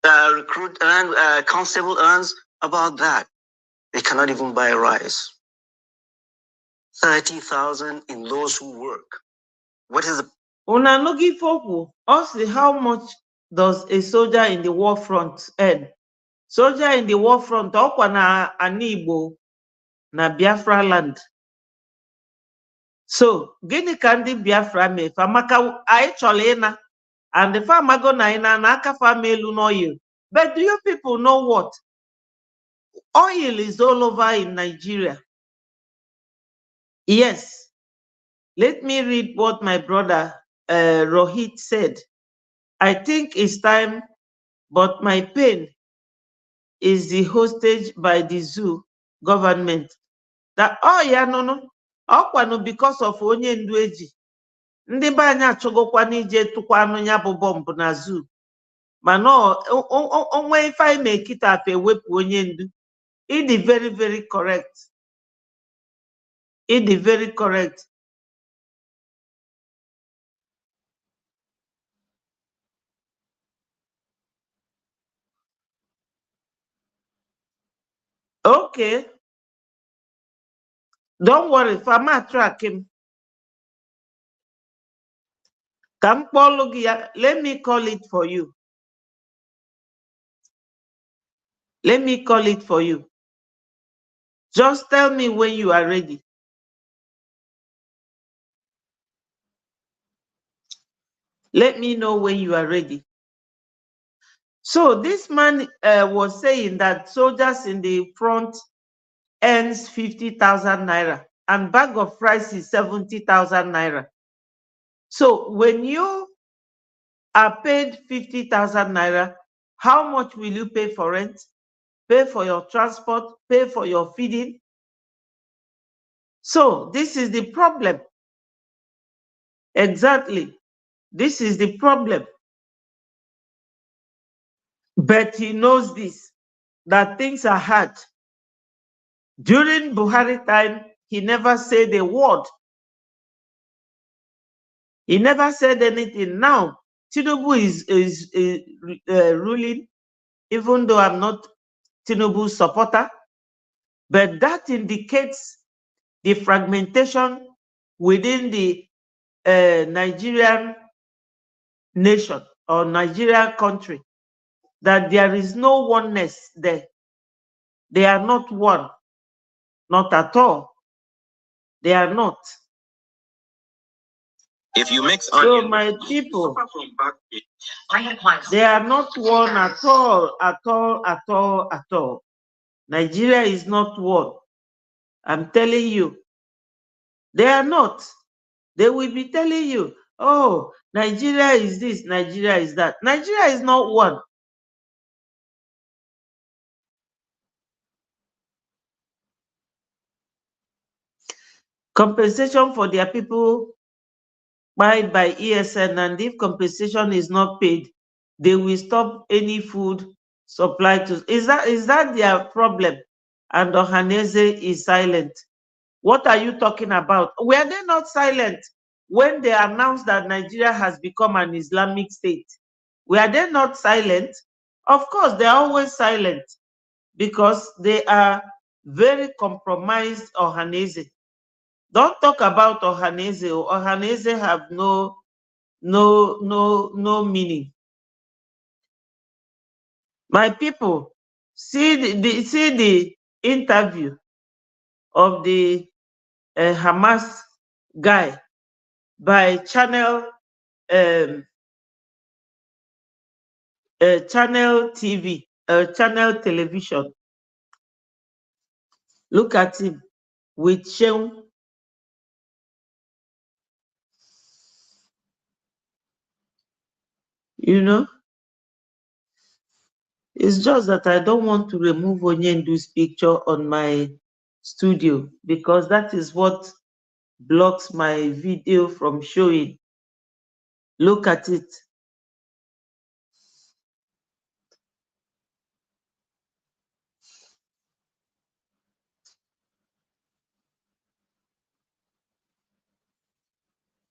Recruit and constable earns about that. They cannot even buy rice. 30,000 in those who work. What is the Unanogi Foku, ask how much does a soldier in the war front earn? Soldier in the war front, okwa na Anibo na Biafra land. So, gini kandi Biafra me, famaka actually na, and the famago na ina naka famelu no oil. But do you people know what? Oil is all over in Nigeria. Yes. Let me read what my brother Rohit said. I think it's time, but my pain is the hostage by the zoo government. That no, because of onye ndu eji. Ndị be anyị achọgokwa n'ije tụkwa anụ ya bụ bọmbụ na zoo. Mana onwe ife anyị mee kịta afa ewepụ onye ndu. It is very, very correct. It is very correct. Okay. Don't worry, Fama track him. Let me call it for you. Let me call it for you. Just tell me when you are ready. Let me know when you are ready. So this man was saying that soldiers in the front earns 50,000 naira and bag of rice is 70,000 naira. So when you are paid 50,000 naira, how much will you pay for rent? Pay for your transport, pay for your feeding? So this is the problem. Exactly. This is the problem. But he knows this, that things are hard. During Buhari time, he never said a word. He never said anything. Now, Tinubu is ruling, even though I'm not Tinubu's supporter, but that indicates the fragmentation within the Nigerian nation or Nigerian country, that there is no oneness there. They are not one, not at all. They are not. If you mix so my people, they are not one at all, at all, at all, at all. Nigeria is not one. I'm telling you. They are not. They will be telling you, oh, Nigeria is this, Nigeria is that. Nigeria is not one. Compensation for their people paid by ESN, and if compensation is not paid, they will stop any food supply to. Is that their problem? And Ohaneze is silent. What are you talking about? Were they not silent when they announced that Nigeria has become an Islamic state? Were they not silent? Of course, they are always silent because they are very compromised Ohaneze. Don't talk about Ohaneze. Ohaneze have no meaning. My people, see the interview of the Hamas guy by Channel Channel TV, Channel Television. Look at him with Sheung. You know, it's just that I don't want to remove Onyendu's picture on my studio because that is what blocks my video from showing. Look at it.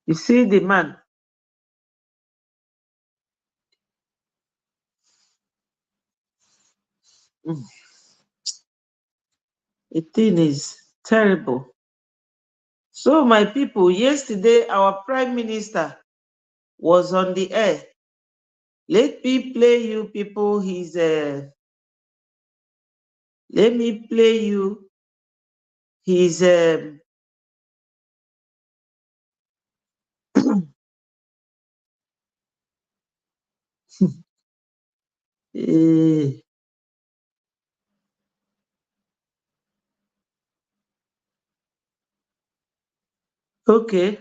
You see the man. The thing is terrible. So my people, yesterday our Prime Minister was on the air. Let me play you people his let me play you his okay.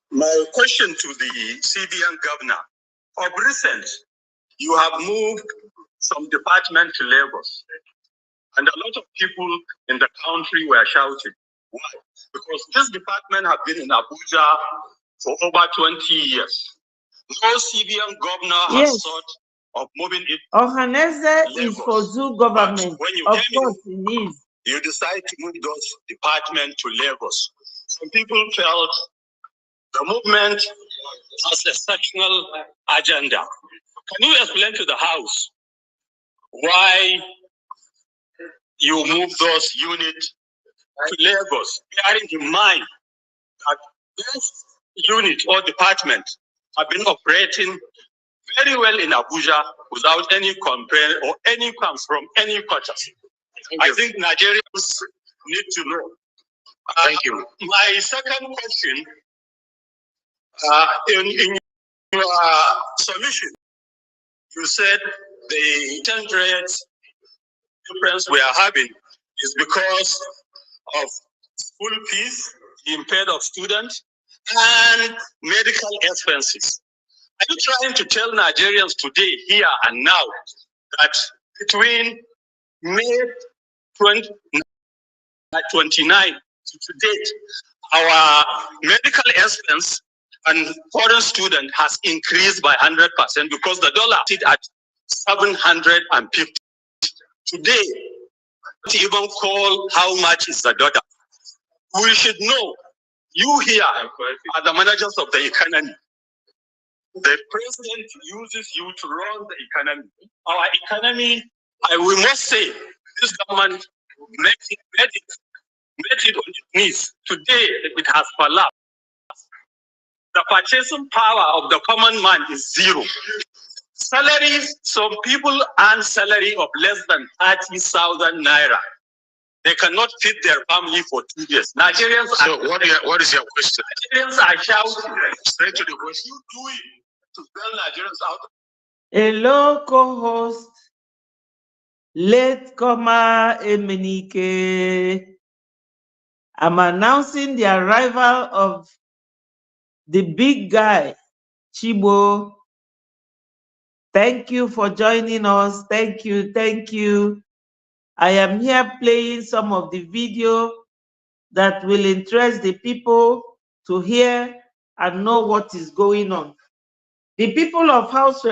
My question to the CBN governor, of recent, you have moved some department to Lagos, and a lot of people in the country were shouting. Why? Because this department have been in Abuja for over 20 years. No CBN governor has thought of moving it. Ohaneze is for zoo government. When you of course it is. You decide to move those departments to Lagos. Some people felt the movement has a sectional agenda. Can you explain to the House why you move those units to Lagos, bearing in mind that this unit or department have been operating very well in Abuja without any complaint or any comes from any quarters? I think Nigerians need to know. Thank you. My second question, in your submission, you said the exchange rate difference we are having is because of school fees being paid of students and medical expenses. Are you trying to tell Nigerians today, here and now, that between May 29 to date, our medical expense and foreign student has increased by 100% because the dollar is at 750. Today, not even call how much is the dollar. We should know, you here are the managers of the economy. The president uses you to run the economy. Our economy, we must say, this government made it on its knees. Today, it has collapsed. The purchasing power of the common man is zero. Salaries, some people earn salary of less than 30,000 naira. They cannot feed their family for 2 years. Nigerians so what is your question? Nigerians are shouting. Straight to the question. You do it to bail Nigerians out. Hello, co-host. Late comer Emenike. I'm announcing the arrival of the big guy, Chibo. Thank you for joining us. Thank you. Thank you. I am here playing some of the video that will interest the people to hear and know what is going on. The people of House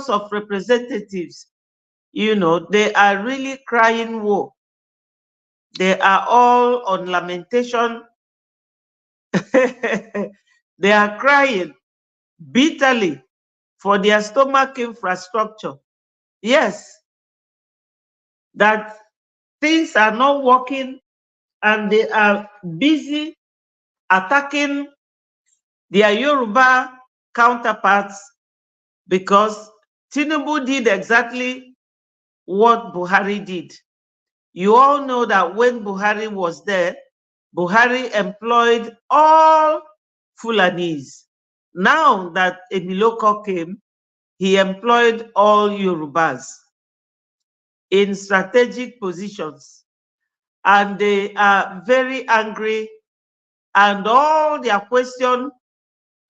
of Representatives, you know, they are really crying woe. They are all on lamentation. They are crying bitterly for their stomach infrastructure. Yes, that things are not working and they are busy attacking their Yoruba counterparts because Tinubu did exactly what Buhari did. You all know that when Buhari was there, Buhari employed all Fulanis. Now that Emiloko came, he employed all Yorubas in strategic positions. And they are very angry, and all their questions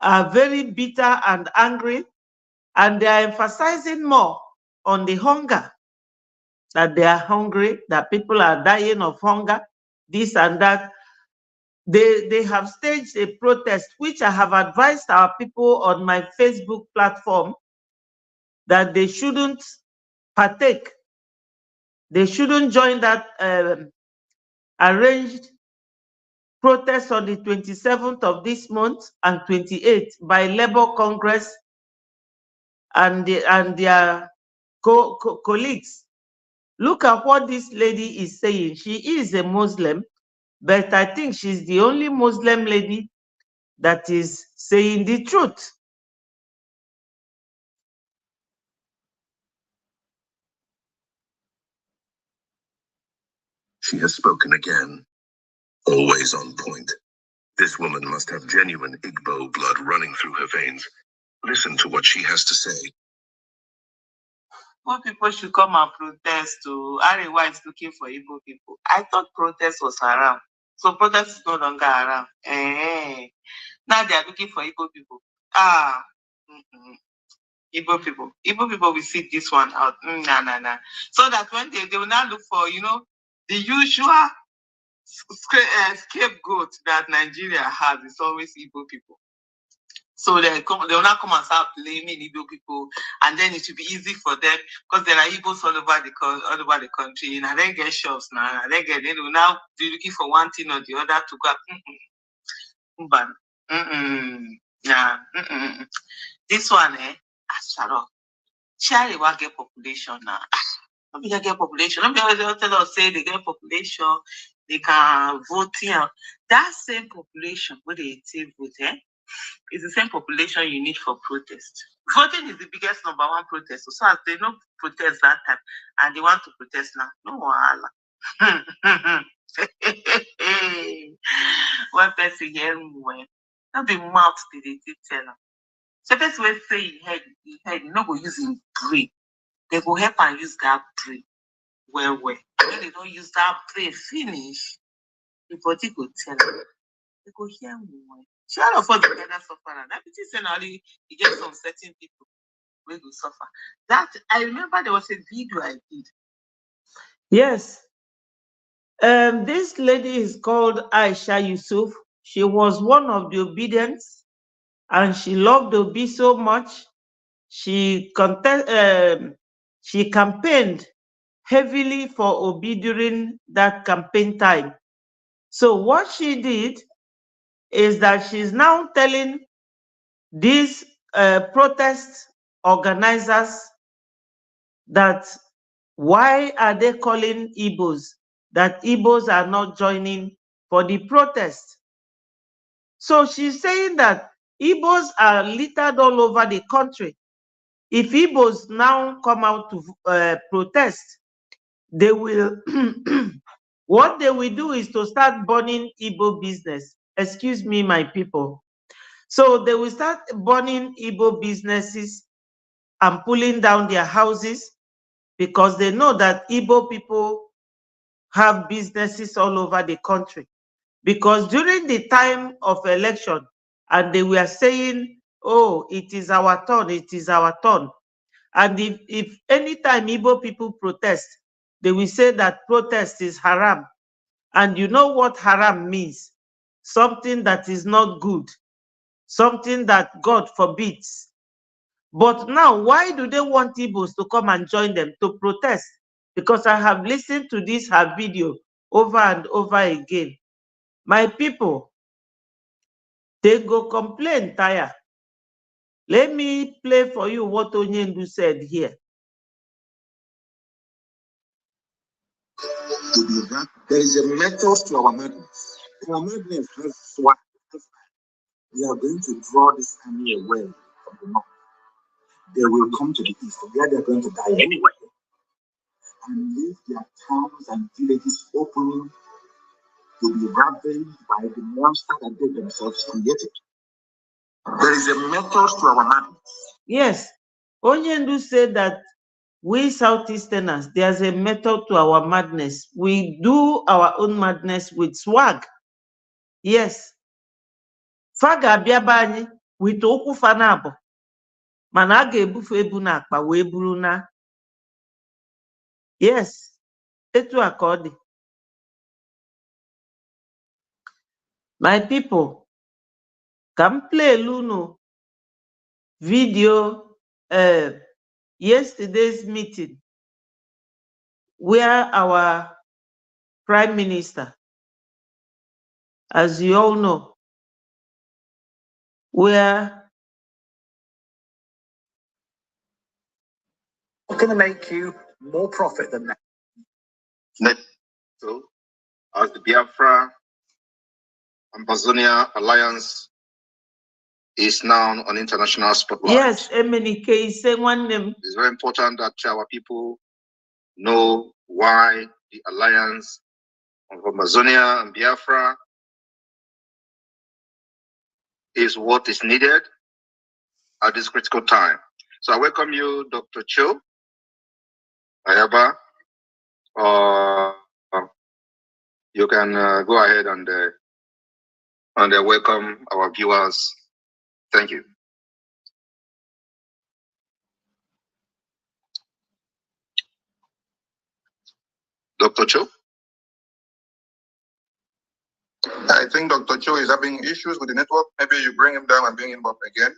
are very bitter and angry, and they are emphasizing more on the hunger, that they are hungry, that people are dying of hunger, this and that. They have staged a protest, which I have advised our people on my Facebook platform that they shouldn't partake. They shouldn't join that arranged protest on the 27th of this month and 28th by Labour Congress and their colleagues. Look at what this lady is saying. She is a Muslim, but I think she's the only Muslim lady that is saying the truth. She has spoken again, always on point. This woman must have genuine Igbo blood running through her veins. Listen to what she has to say. What people should come and protest to Arewa is looking for Igbo people. I thought protest was around. So protest is no longer around. Now they are looking for Igbo people. Igbo people will sit this one out. Nah. So that when they will now look for, the usual scapegoat that Nigeria has is always Igbo people. So they will not come and start blaming Igbo people, and then it will be easy for them because there are Igbos all over the country. And they get shops now. They will now be looking for one thing or the other to go. This one, Asharo. Shari will get population now. Not be get population. Not be always tell us say they get population, they can vote here. That same population where they take vote, is the same population you need for protest. Voting is the biggest number one protest. So as they don't protest that time and they want to protest now, no wahala. One person hear me well. Not be mouth did they tell them. So person will say he head, you no go use him brain. They go help and use that brain. Well. When they don't use that brain finish, the body go tell them. They go hear me well. Share of us together suffer. And everything saying only you get some certain people will suffer. That I remember there was a video I did. Yes. This lady is called Aisha Yusuf. She was one of the obedients, and she loved Obi so much. She campaigned heavily for Obi during that campaign time. So what she did is that she's now telling these protest organizers that why are they calling Igbos, that Igbos are not joining for the protest. So she's saying that Igbos are littered all over the country. If Igbos now come out to protest, they will, what they will do is to start burning Igbo business. Excuse me, my people. So they will start burning Igbo businesses and pulling down their houses, because they know that Igbo people have businesses all over the country. Because during the time of election, and they were saying, oh, it is our turn, it is our turn. And if anytime Igbo people protest, they will say that protest is haram. And you know what haram means? Something that is not good, something that God forbids. But now, why do they want Igbos to come and join them to protest? Because I have listened to this her video over and over again. My people, they go complain, tire. Let me play for you what Onyendu said here. There is a method to our madness. Our madness has swag. We are going to draw this army away from the north. They will come to the east, where they are going to die anyway, and leave their towns and villages open to be ravaged by the monster that they themselves created. There is a method to our madness. Yes, Onyendu said that we Southeasterners, there's a method to our madness. We do our own madness with swag. Yes. Faga biabani with okwu fanabo. Mana a ga-ebufe ebu na akpa wee buru na. Yes. Etu a ka ọ dị. My people, come play Luno video yesterday's meeting where our Prime Minister, as you all know, where going to make you more profit than that. So, as the Biafra Amazonia Alliance is now on international spotlight. Yes, Emenike is saying one name. It's very important that our people know why the alliance of Amazonia and Biafra is what is needed at this critical time. So I welcome you, Dr. Cho Ayaba. You can go ahead and welcome our viewers. Thank you. Dr. Cho? I think Dr. Cho is having issues with the network. Maybe you bring him down and bring him up again.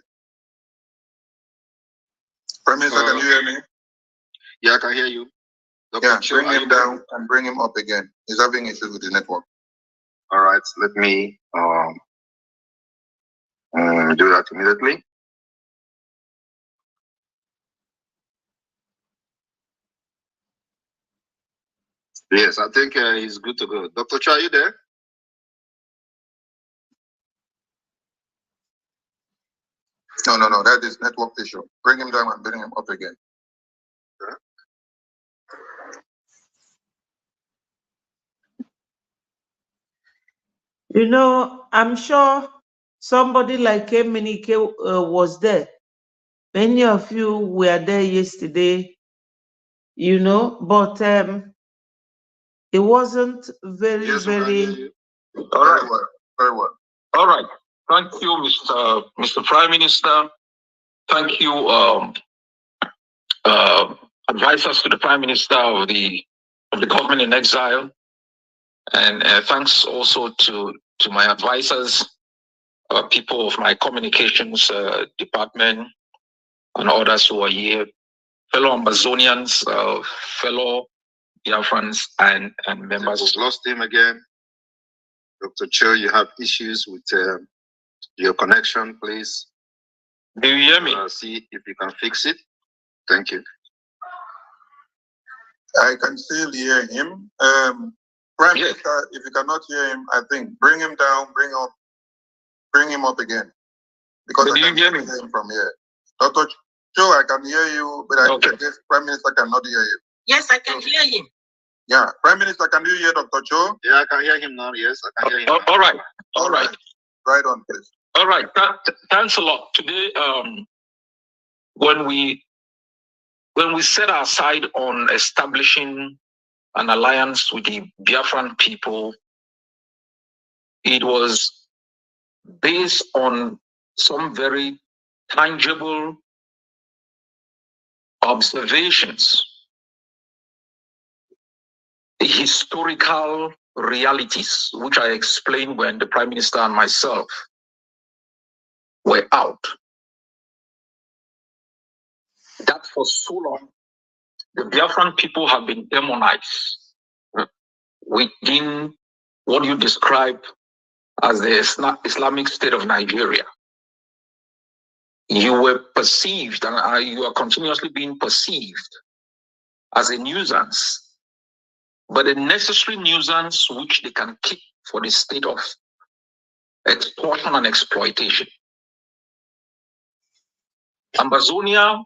Prime Minister, can you hear me? Yeah, I can hear you. Dr. Cho, bring him down and bring him up again. He's having issues with the network. All right, let me do that immediately. Yes, I think he's good to go. Dr. Cho, are you there? No, that is network issue. Bring him down and bring him up again. Okay. You know, I'm sure somebody like Emenike was there. Many of you were there yesterday, you know, but it wasn't very. All right. Very well. All right. Thank you, Mr. Prime Minister. Thank you, advisors to the Prime Minister of the government in exile, and thanks also to my advisors, people of my communications department, and others who are here, fellow Amazonians, fellow Biafrans, and members. We've lost him again. Dr. Cho, you have issues with your connection, please. Do you hear me? See if you can fix it. Thank you. I can still hear him. Prime Minister, if you cannot hear him, I think bring him down, bring him up again. Because I can hear him from here. Dr. Cho, I can hear you, but I guess Prime Minister cannot hear you. Yes, I can hear him. Yeah, Prime Minister, can you hear Dr. Cho? Yeah, I can hear him now. Yes, I can hear him. All right. All right. Right on, please. All right. Thanks a lot. Today, when we set our side on establishing an alliance with the Biafran people, it was based on some very tangible observations, historical realities, which I explained when the Prime Minister and myself were out. That for so long, the Biafran people have been demonized within what you describe as the Islamic State of Nigeria. You were perceived, and you are continuously being perceived as a nuisance, but a necessary nuisance which they can keep for the state of extortion and exploitation. Amazonia,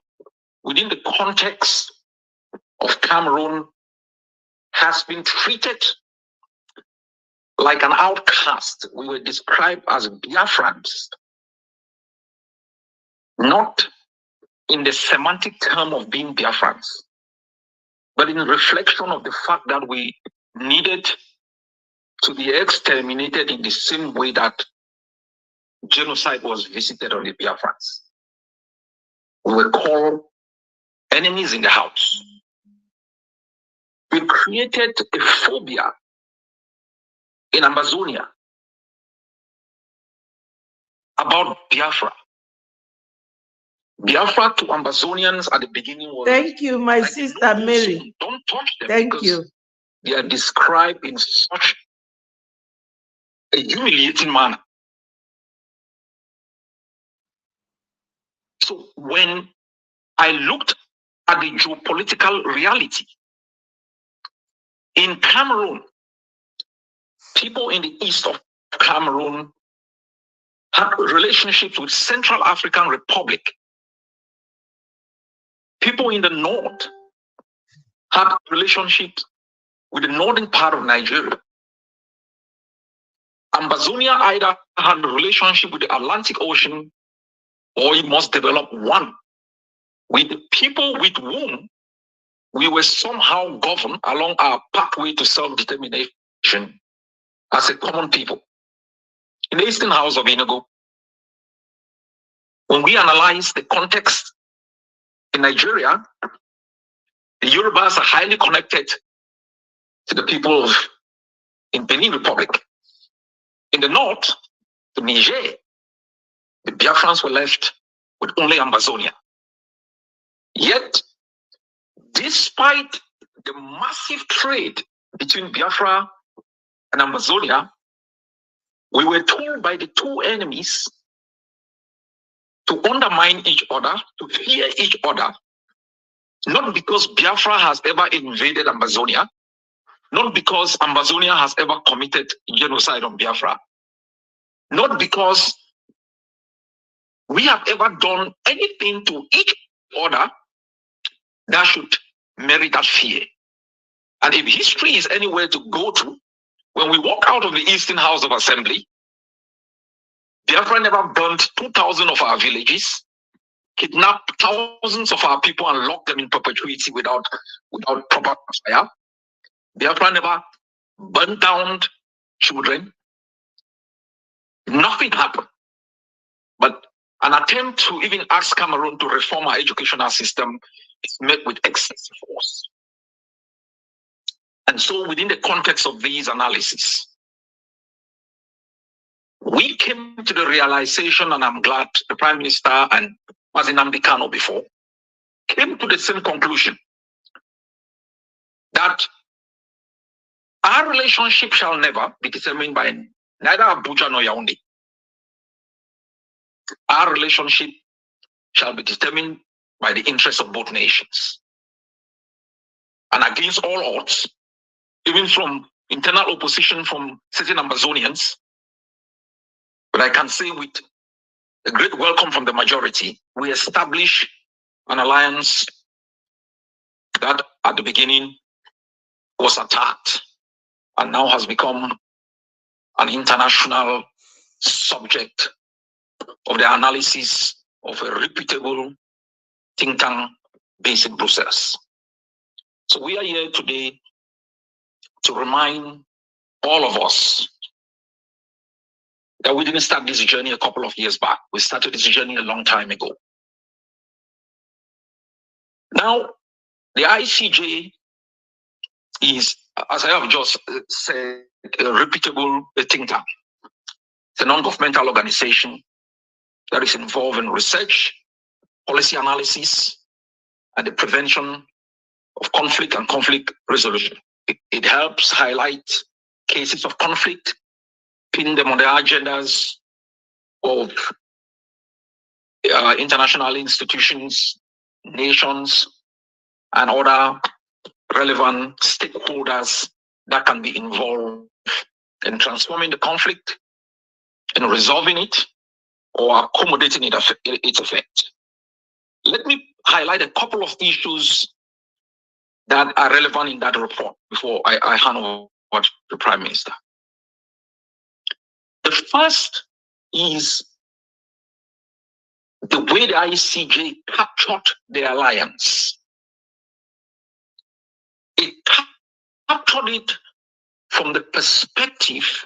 within the context of Cameroon, has been treated like an outcast. We were described as Biafrans, not in the semantic term of being Biafrans, but in reflection of the fact that we needed to be exterminated in the same way that genocide was visited on the Biafrans. We were called enemies in the house. We created a phobia in Amazonia about Biafra. Biafra to Amazonians at the beginning was... Thank you, my sister Mary. Don't touch them. Thank you. They are described in such a humiliating manner. So when I looked at the geopolitical reality, in Cameroon, people in the east of Cameroon had relationships with Central African Republic. People in the north had relationships with the northern part of Nigeria. Amazonia either had a relationship with the Atlantic Ocean, or it must develop one with the people with whom we were somehow governed along our pathway to self-determination as a common people. In the Eastern House of Enugu, when we analyze the context in Nigeria, the Yorubas are highly connected to the people of in Benin Republic. In the north, to Niger, the Biafrans were left with only Amazonia. Yet, despite the massive trade between Biafra and Amazonia, we were told by the two enemies to undermine each other, to fear each other, not because Biafra has ever invaded Amazonia, not because Amazonia has ever committed genocide on Biafra, not because we have ever done anything to each other that should merit that fear. And if history is anywhere to go to, when we walk out of the Eastern House of Assembly, Biafra never burned 2,000 of our villages, kidnapped thousands of our people and locked them in perpetuity without proper fire. Biafra never burned down children. Nothing happened. But an attempt to even ask Cameroon to reform our educational system is met with excessive force. And so within the context of these analyses, we came to the realization, and I'm glad the Prime Minister and Nnamdi Kanu before came to the same conclusion, that our relationship shall never be determined by neither Abuja nor Yaoundé. Our relationship shall be determined by the interests of both nations. And against all odds, even from internal opposition from certain Ambazonians, but I can say with a great welcome from the majority, we establish an alliance that at the beginning was attacked and now has become an international subject of the analysis of a reputable think tank based in Brussels. So we are here today to remind all of us that we didn't start this journey a couple of years back. We started this journey a long time ago. Now, the ICJ is, as I have just said, a reputable think tank. It's a non-governmental organization that is involved in research, policy analysis, and the prevention of conflict and conflict resolution. It helps highlight cases of conflict, pin them on the agendas of international institutions, nations, and other relevant stakeholders that can be involved in transforming the conflict, in resolving it, or accommodating its effect. Let me highlight a couple of issues that are relevant in that report before I hand over to the Prime Minister. The first is the way the ICJ captured the alliance. It captured it from the perspective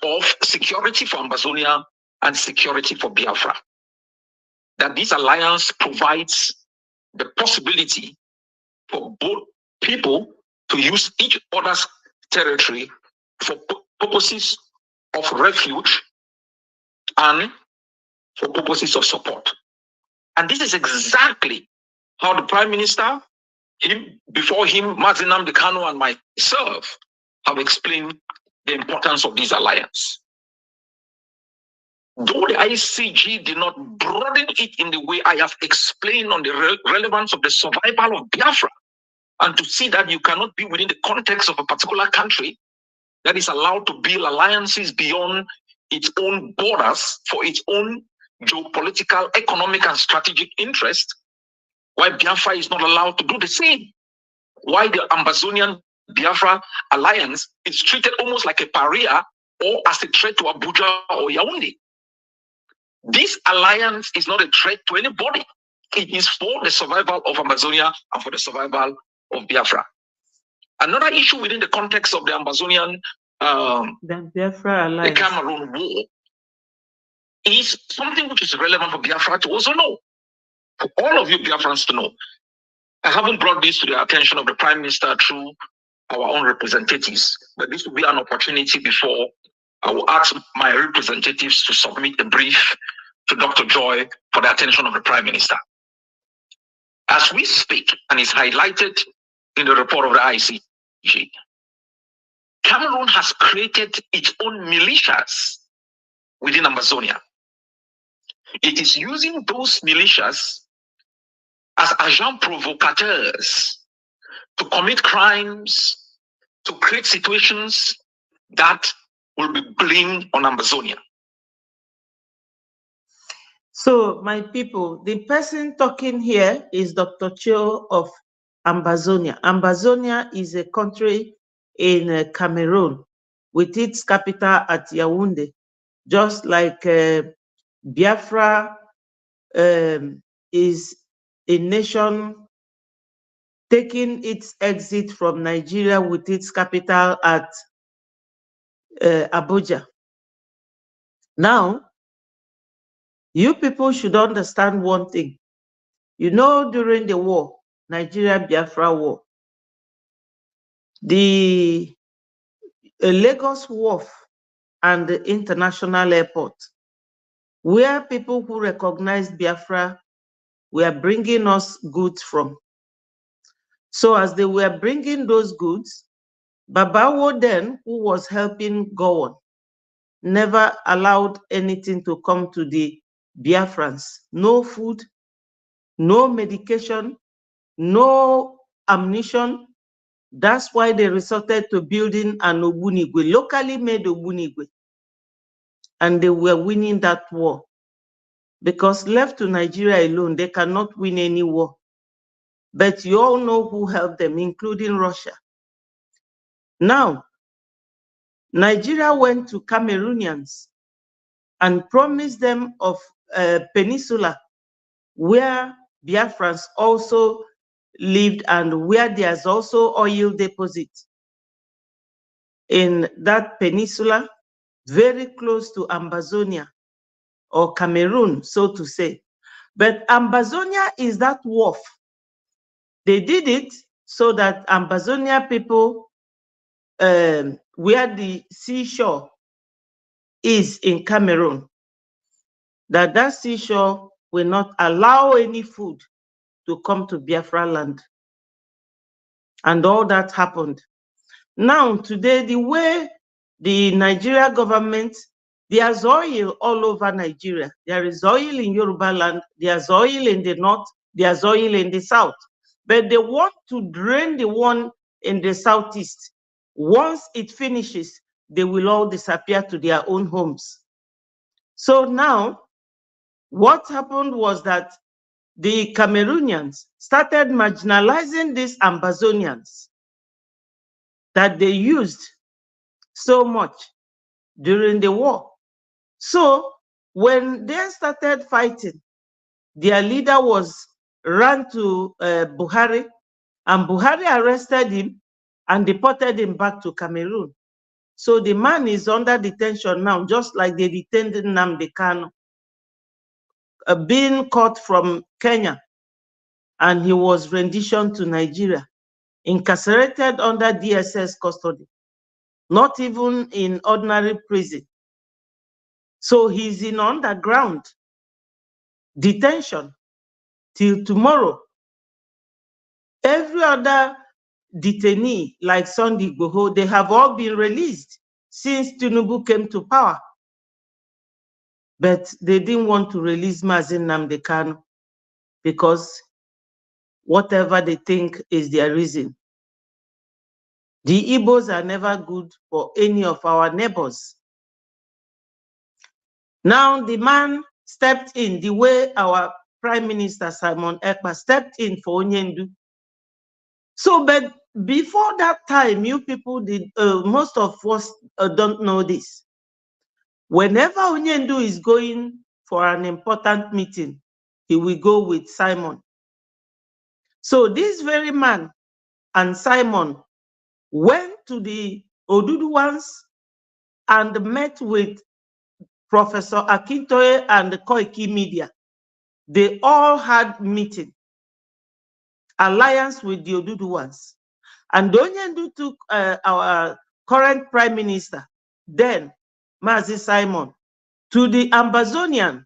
of security for Ambazonia and security for Biafra. That this alliance provides the possibility for both people to use each other's territory for purposes of refuge and for purposes of support. And this is exactly how the Prime Minister, before him, Nnamdi Kanu and myself have explained the importance of this alliance. Though the ICG did not broaden it in the way I have explained on the relevance of the survival of Biafra, and to see that you cannot be within the context of a particular country that is allowed to build alliances beyond its own borders for its own geopolitical, economic, and strategic interest, why Biafra is not allowed to do the same. Why the Ambazonian Biafra alliance is treated almost like a pariah or as a threat to Abuja or Yaoundé. This alliance is not a threat to anybody. It is for the survival of Ambazonia and for the survival of Biafra. Another issue within the context of the Ambazonian the Biafra alliance, the Cameroon war, is something which is relevant for Biafra to also know. For all of you Biafrans to know. I haven't brought this to the attention of the Prime Minister through our own representatives, but this will be an opportunity before I will ask my representatives to submit a brief to Dr. Joy for the attention of the Prime Minister. As we speak, and is highlighted in the report of the ICG, Cameroon has created its own militias within Amazonia. It is using those militias as agents provocateurs to commit crimes, to create situations that will be blamed on Amazonia. So, my people, the person talking here is Dr. Cho of Ambazonia. Ambazonia is a country in Cameroon with its capital at Yaoundé, just like Biafra is a nation taking its exit from Nigeria with its capital at Abuja. Now, You people should understand one thing. You know, during the war, Nigeria-Biafra war, the Lagos Wharf and the international airport, where people who recognized Biafra were bringing us goods from. So as they were bringing those goods, Babawo then, who was helping Gowon, never allowed anything to come to the Biafrans. No food, no medication, no ammunition. That's why they resorted to building an Ogbunigwe, locally made Ogbunigwe. And they were winning that war. Because left to Nigeria alone, they cannot win any war. But you all know who helped them, including Russia. Now, Nigeria went to Cameroonians and promised them of a peninsula where Biafrans also lived and where there's also oil deposit in that peninsula, very close to Ambazonia or Cameroon, so to say. But Ambazonia is that wharf. They did it so that Ambazonia people, where the seashore is in Cameroon, that seashore will not allow any food to come to Biafra land. And all that happened. Now, today, the way the Nigeria government, there's oil all over Nigeria. There is oil in Yoruba land, there's oil in the north, there's oil in the south. But they want to drain the one in the southeast. Once it finishes, they will all disappear to their own homes. So now, what happened was that the Cameroonians started marginalizing these Ambazonians that they used so much during the war. So when they started fighting, their leader ran to Buhari, and Buhari arrested him and deported him back to Cameroon. So the man is under detention now, just like they detained Nnamdi Kanu, being caught from Kenya, and he was renditioned to Nigeria, incarcerated under DSS custody, not even in ordinary prison. So he's in underground detention till tomorrow. Every other detainee, like Sunday Igboho, they have all been released since Tinubu came to power. But they didn't want to release Mazi Nnamdi Kanu because whatever they think is their reason. The Igbos are never good for any of our neighbors. Now the man stepped in the way our Prime Minister Simon Ekpa stepped in for Onyendu. So, but before that time, you people did, most of us don't know this. Whenever Onyendu is going for an important meeting, he will go with Simon. So this very man and Simon went to the Oduduwans and met with Professor Akintoye and the Koiki Media. They all had meeting, alliance with the Oduduwans. And Onyendu took our current Prime Minister, then Mazi Simon, to the Ambazonian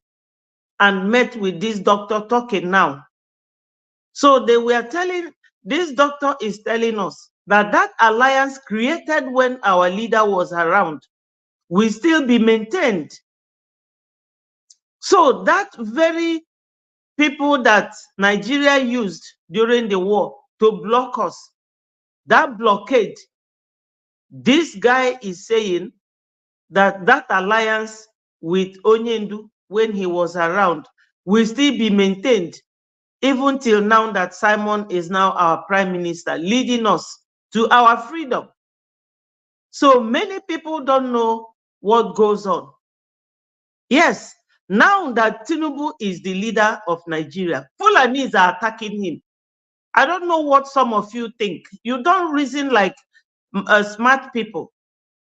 and met with this doctor talking now. So they were telling, this doctor is telling us that that alliance created when our leader was around will still be maintained. So that very people that Nigeria used during the war to block us, that blockade, this guy is saying that that alliance with Onyendu when he was around will still be maintained even till now that Simon is now our Prime Minister, leading us to our freedom. So many people don't know what goes on. Yes, now that Tinubu is the leader of Nigeria, Fulanis are attacking him. I don't know what some of you think. You don't reason like smart people,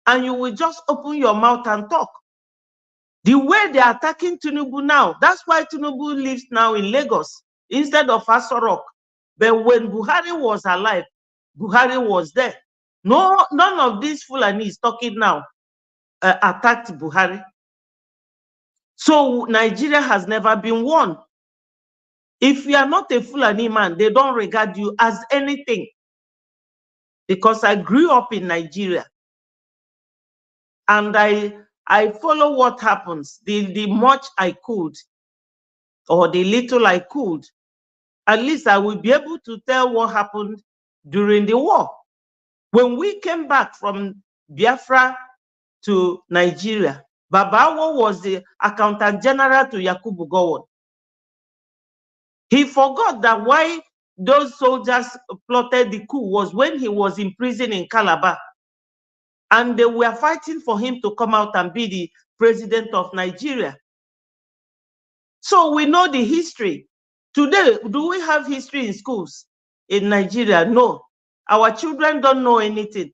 and you will just open your mouth and talk. The way they are attacking Tinubu now, that's why Tinubu lives now in Lagos instead of Aso Rock. But when Buhari was alive, Buhari was there. No, none of these Fulanis talking now attacked Buhari. So Nigeria has never been won. If you are not a Fulani man, they don't regard you as anything. Because I grew up in Nigeria. And I follow what happens, the much I could, or the little I could. At least I will be able to tell what happened during the war. When we came back from Biafra to Nigeria, Babawo was the Accountant General to Yakubu Gowon. He forgot that why those soldiers plotted the coup was when he was in prison in Calabar. And they were fighting for him to come out and be the president of Nigeria. So we know the history. Today, do we have history in schools in Nigeria? No. Our children don't know anything.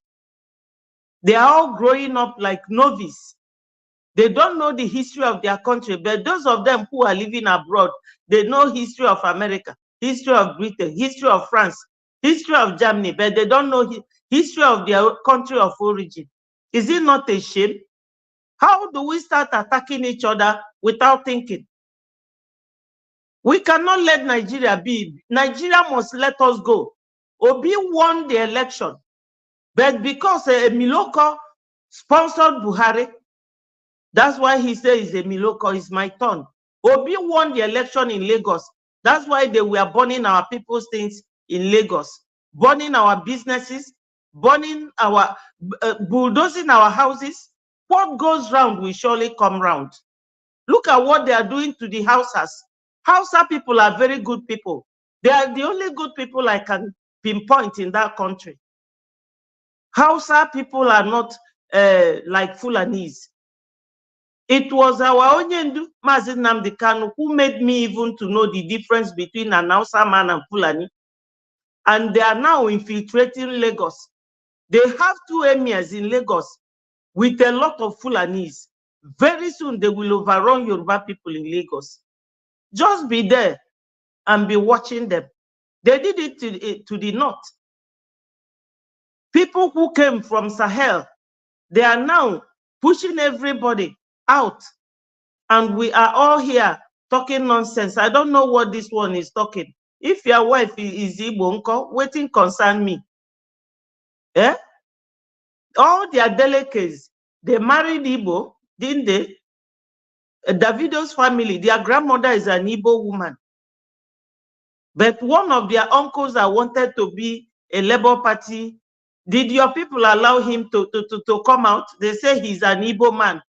They are all growing up like novice. They don't know the history of their country, but those of them who are living abroad, they know history of America, history of Britain, history of France, history of Germany, but they don't know history of their country of origin. Is it not a shame? How do we start attacking each other without thinking? We cannot let Nigeria be. Nigeria must let us go. Obi won the election, but because Miloko sponsored Buhari, that's why he says Miloko is my turn. Obi won the election in Lagos. That's why they were burning our people's things in Lagos, burning our businesses, burning our, bulldozing our houses. What goes round will surely come round. Look at what they are doing to the Hausas. Hausa people are very good people. They are the only good people I can pinpoint in that country. Hausa people are not like Fulanese. It was our Onyendu, Mazin Nnamdi Kanu, who made me even to know the difference between an Hausa man and Fulani. And they are now infiltrating Lagos. They have 2 emirs in Lagos with a lot of Fulanese. Very soon they will overrun Yoruba people in Lagos. Just be there and be watching them. They did it to the north. People who came from Sahel, they are now pushing everybody out. And we are all here talking nonsense. I don't know what this one is talking. If your wife is Igbo, waiting concern me. Eh? All their delicacies, they married Igbo, didn't they? Davido's family, their grandmother is an Igbo woman. But one of their uncles that wanted to be a Labour Party, did your people allow him to come out? They say he's an Igbo man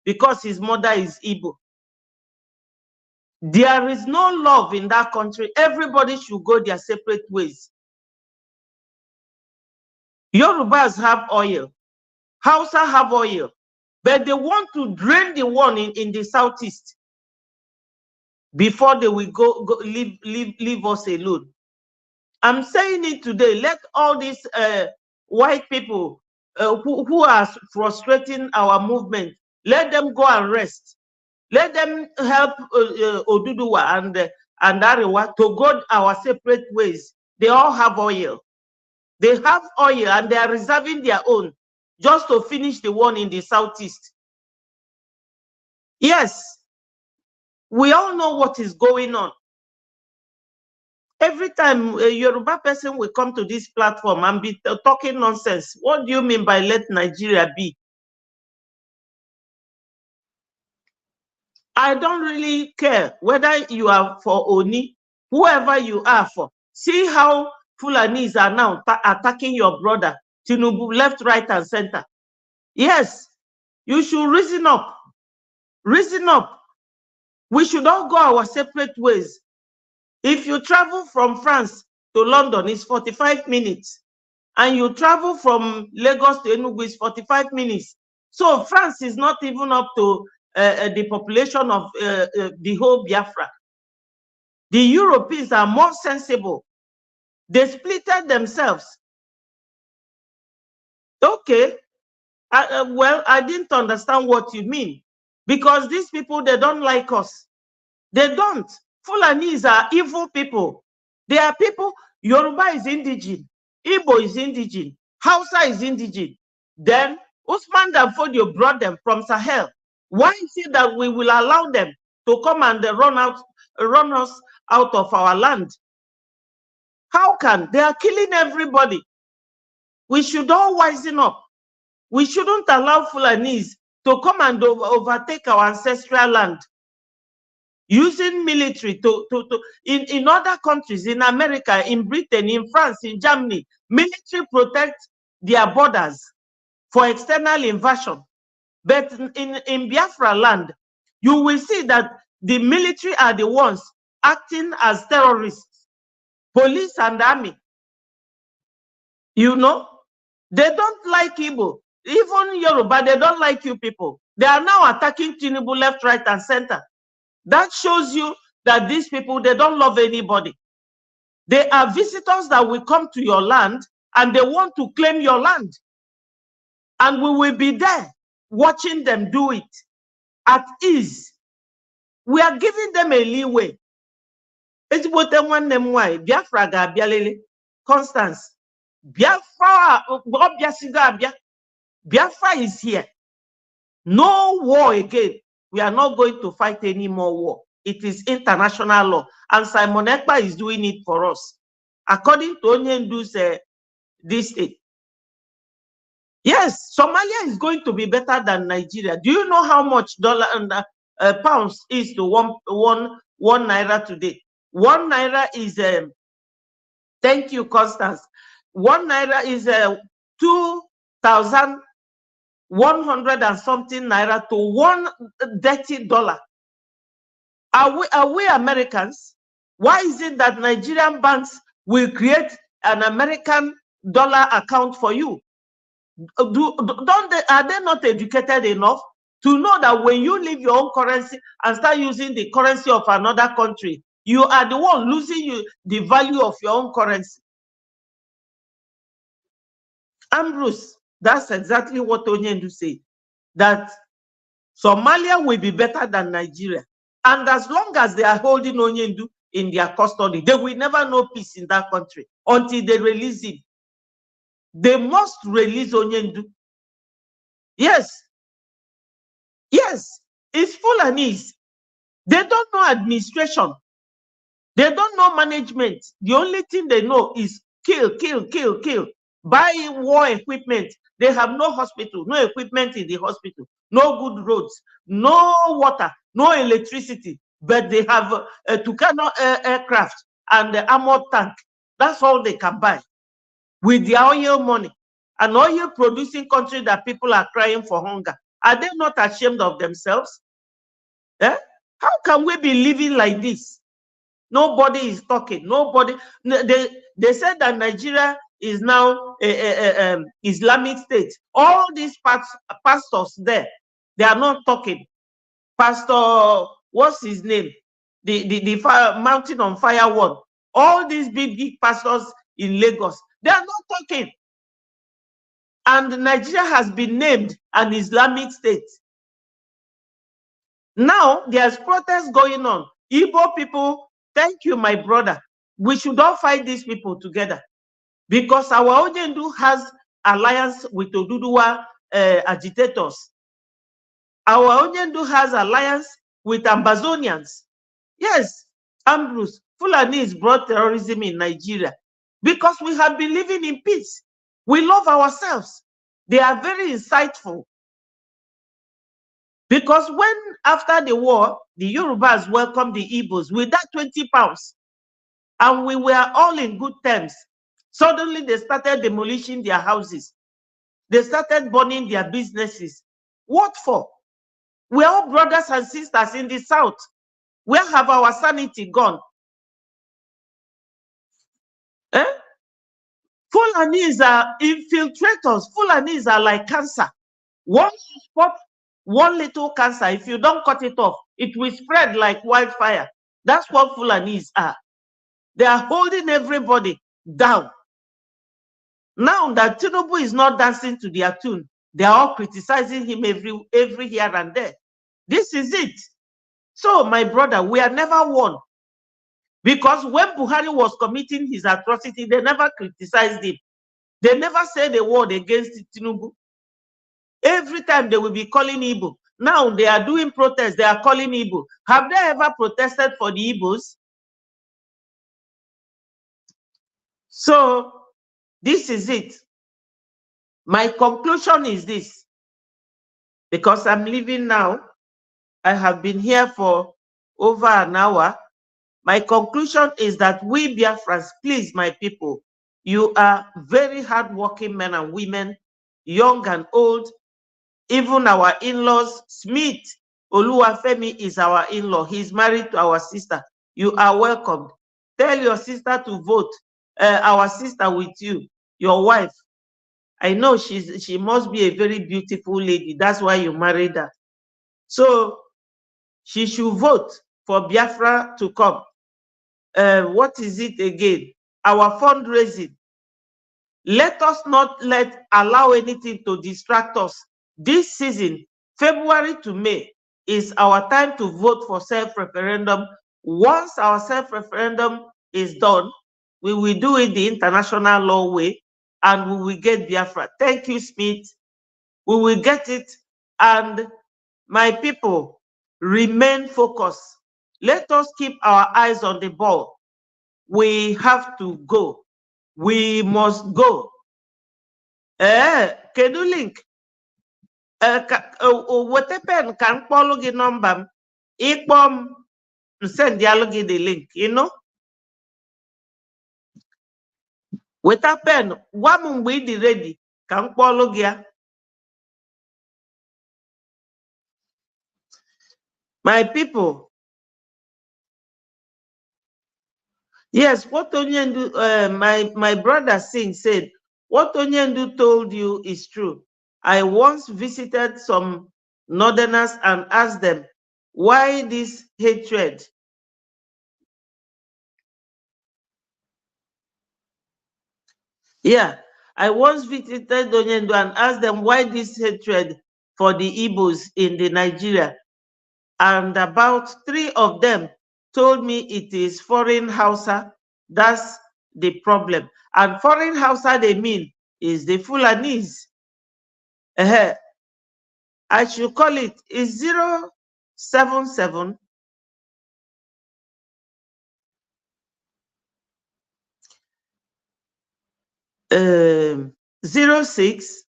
because his mother is Igbo. There is no love in that country. Everybody should go their separate ways. Yorubas have oil. Hausa have oil. But they want to drain the one in the southeast before they will go leave us alone. I'm saying it today. Let all these white people who are frustrating our movement, let them go and rest. Let them help Oduduwa and Arewa to go our separate ways. They all have oil. They have oil and they are reserving their own just to finish the one in the southeast. Yes, we all know what is going on. Every time a Yoruba person will come to this platform and be talking nonsense, what do you mean by let Nigeria be? I don't really care whether you are for Oni, whoever you are for. See how Fulanis are now attacking your brother, Tinubu, left, right, and center. Yes, you should reason up. Reason up. We should all go our separate ways. If you travel from France to London, it's 45 minutes. And you travel from Lagos to Enugu, it's 45 minutes. So France is not even up to the population of the whole Biafra. The Europeans are more sensible. They splitted themselves. Okay. Well, I didn't understand what you mean. because these people, they don't like us. They don't. Fulanis are evil people. They are people. Yoruba is indigene, Igbo is indigene, Hausa is indigene. Then Usman Danfodio brought them from Sahel. Why is it that we will allow them to come and run us out of our land? How can? They are killing everybody. We should all wisen up. We shouldn't allow Fulanis to come and overtake our ancestral land. Using military in other countries, in America, in Britain, in France, in Germany, military protect their borders for external invasion. But in Biafra land, you will see that the military are the ones acting as terrorists, police and army. You know, they don't like Igbo. Even Yoruba, they don't like you people. They are now attacking Tinubu left, right, and center. That shows you that these people, they don't love anybody. They are visitors that will come to your land and they want to claim your land. And we will be there watching them do it at ease. We are giving them a leeway. It's what they want them why. Biafra Gabialele, Constance. Biafra is here. No war again. We are not going to fight any more war. It is international law. And Simon Ekpa is doing it for us. According to Onyendu's this state. Yes, Somalia is going to be better than Nigeria. Do you know how much dollar and pounds is to one naira today? 1 naira is thank you, Constance. 1 naira is 2,100 and something naira to $1 Are we Americans? Why is it that Nigerian banks will create an American dollar account for you? Are they not educated enough to know that when you leave your own currency and start using the currency of another country, you are the one losing the value of your own currency? Ambrose, that's exactly what Onyendu said, that Somalia will be better than Nigeria. And as long as they are holding Onyendu in their custody, they will never know peace in that country until they release him. They must release Onyendu. Yes. Yes. It's Fulanese. They don't know administration. They don't know management. The only thing they know is kill, kill, kill, kill. Buy war equipment. They have no hospital, no equipment in the hospital, no good roads, no water, no electricity, but they have a Tucano aircraft and the armored tank. That's all they can buy with their oil money. An oil producing country that people are crying for hunger. Are they not ashamed of themselves? Eh? How can we be living like this? Nobody is talking. Nobody. They said that Nigeria is now Islamic State. All these pastors there, they are not talking. Pastor, what's his name? The fire, Mountain on Fire one. All these big pastors in Lagos, they are not talking. And Nigeria has been named an Islamic State. Now there's protests going on. Igbo people, thank you, my brother. We should all fight these people together, because our Ojendu has alliance with Oduduwa agitators. Our Ojendu has alliance with Ambazonians. Yes, Ambrose, Fulanis brought terrorism in Nigeria because we have been living in peace. We love ourselves. They are very insightful. Because when, after the war, the Yorubas welcomed the Igbos with that 20 pounds, and we were all in good terms, suddenly they started demolishing their houses. They started burning their businesses. What for? We're all brothers and sisters in the South. Where have our sanity gone? Eh? Fulanis are infiltrators. Fulanis are like cancer. Once you spot one little cancer, if you don't cut it off, it will spread like wildfire. That's what Fulanis are. They are holding everybody down. Now that Tinubu is not dancing to their tune, they are all criticizing him every here and there. This is it. So, my brother, we are never won. Because when Buhari was committing his atrocity, they never criticized him. They never said a word against Tinubu. Every time they will be calling Igbo. Now they are doing protests, they are calling Igbo. Have they ever protested for the Igbos? So, this is it. My conclusion is this. Because I'm leaving now, I have been here for over an hour. My conclusion is that we Biafrans, please, my people, you are very hardworking men and women, young and old. Even our in-laws, Smith Oluwafemi is our in-law. He's married to our sister. You are welcomed. Tell your sister to vote. Our sister with you, your wife. I know she must be a very beautiful lady. That's why you married her. So she should vote for Biafra to come. What is it again? Our fundraising. Let us not allow anything to distract us. This season, February to May, is our time to vote for self-referendum. Once our self-referendum is done, we will do it the international law way, and we will get Biafra. Thank you, Smith. We will get it, and my people, remain focused. Let us keep our eyes on the ball. We have to go. We must go. Kedu link? Weta pen ka mkpọlụ gị nọmba m. Ịkpọ m, nsendịalụ gị the link, you know? Weta pen, gwa m mgbe ị dị ready ka mkpọlụ gị ya. My people, yes, what Onyendu, my brother Singh said, what Onyendu told you is true. I once visited some northerners and asked them, why this hatred? Yeah, I once visited Onyendu and asked them why this hatred for the Igbos in the Nigeria. And about 3 of them told me it is foreign Hausa. That's the problem. And foreign Hausa they mean is the Fulanese. I should call it is 077 06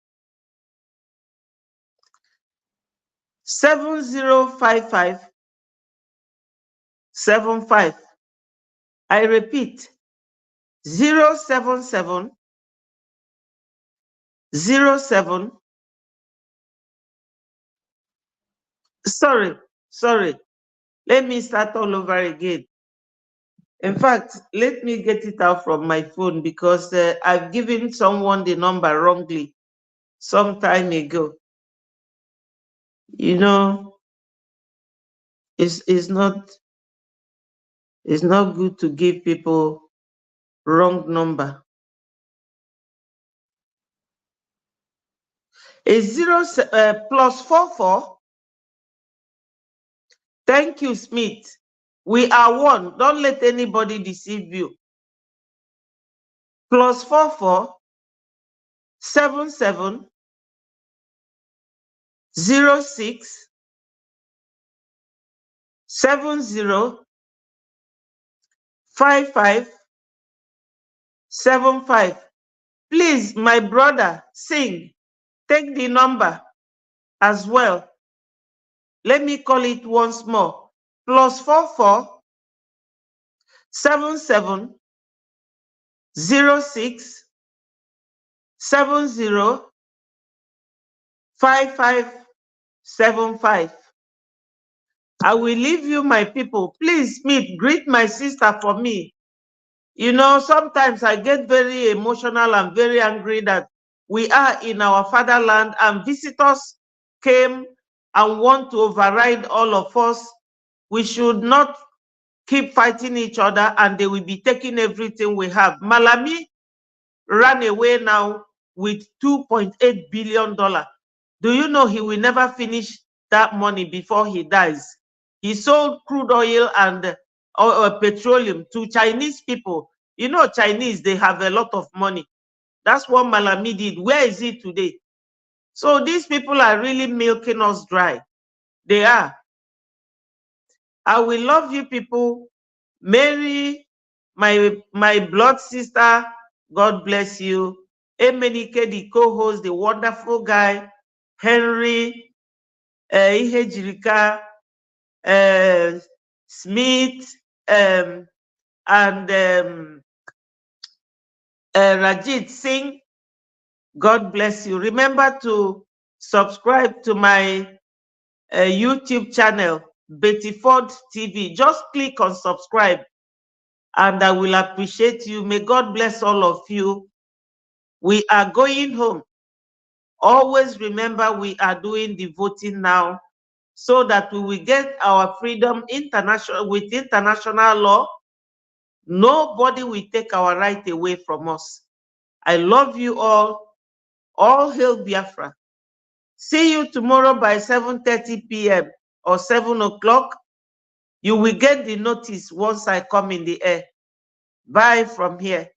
7055 75. I repeat, 077 07. Sorry. Let me start all over again. In fact, let me get it out from my phone because I've given someone the number wrongly some time ago. You know, it's not good to give people wrong number. It's +44. Thank you, Smith. We are one. Don't let anybody deceive you. +44 77 06 70 55 75. Please, my brother, Sing, take the number as well. Let me call it once more. +44 77 06 70 5575. I will leave you, my people. Please, Smith, greet my sister for me. You know, sometimes I get very emotional and very angry that we are in our fatherland and visitors came and want to override all of us. We should not keep fighting each other and they will be taking everything we have. Malami ran away now with $2.8 billion. Do you know he will never finish that money before he dies. He sold crude oil and petroleum to Chinese people. You know, Chinese, they have a lot of money. That's what Malami did. Where is he today? So these people are really milking us dry. They are. I will love you people. Mary, my blood sister, God bless you. Emenike, the co-host, the wonderful guy. Henry, Ihejirika, Smith, and Rajit Singh. God bless you. Remember to subscribe to my YouTube channel, Betty Ford TV. Just click on subscribe and I will appreciate you. May God bless all of you. We are going home. Always remember we are doing the voting now so that we will get our freedom international with international law. Nobody will take our right away from us. I love you all. All hail Biafra. See you tomorrow by 7:30 p.m. or 7 o'clock. You will get the notice once I come in the air. Bye from here.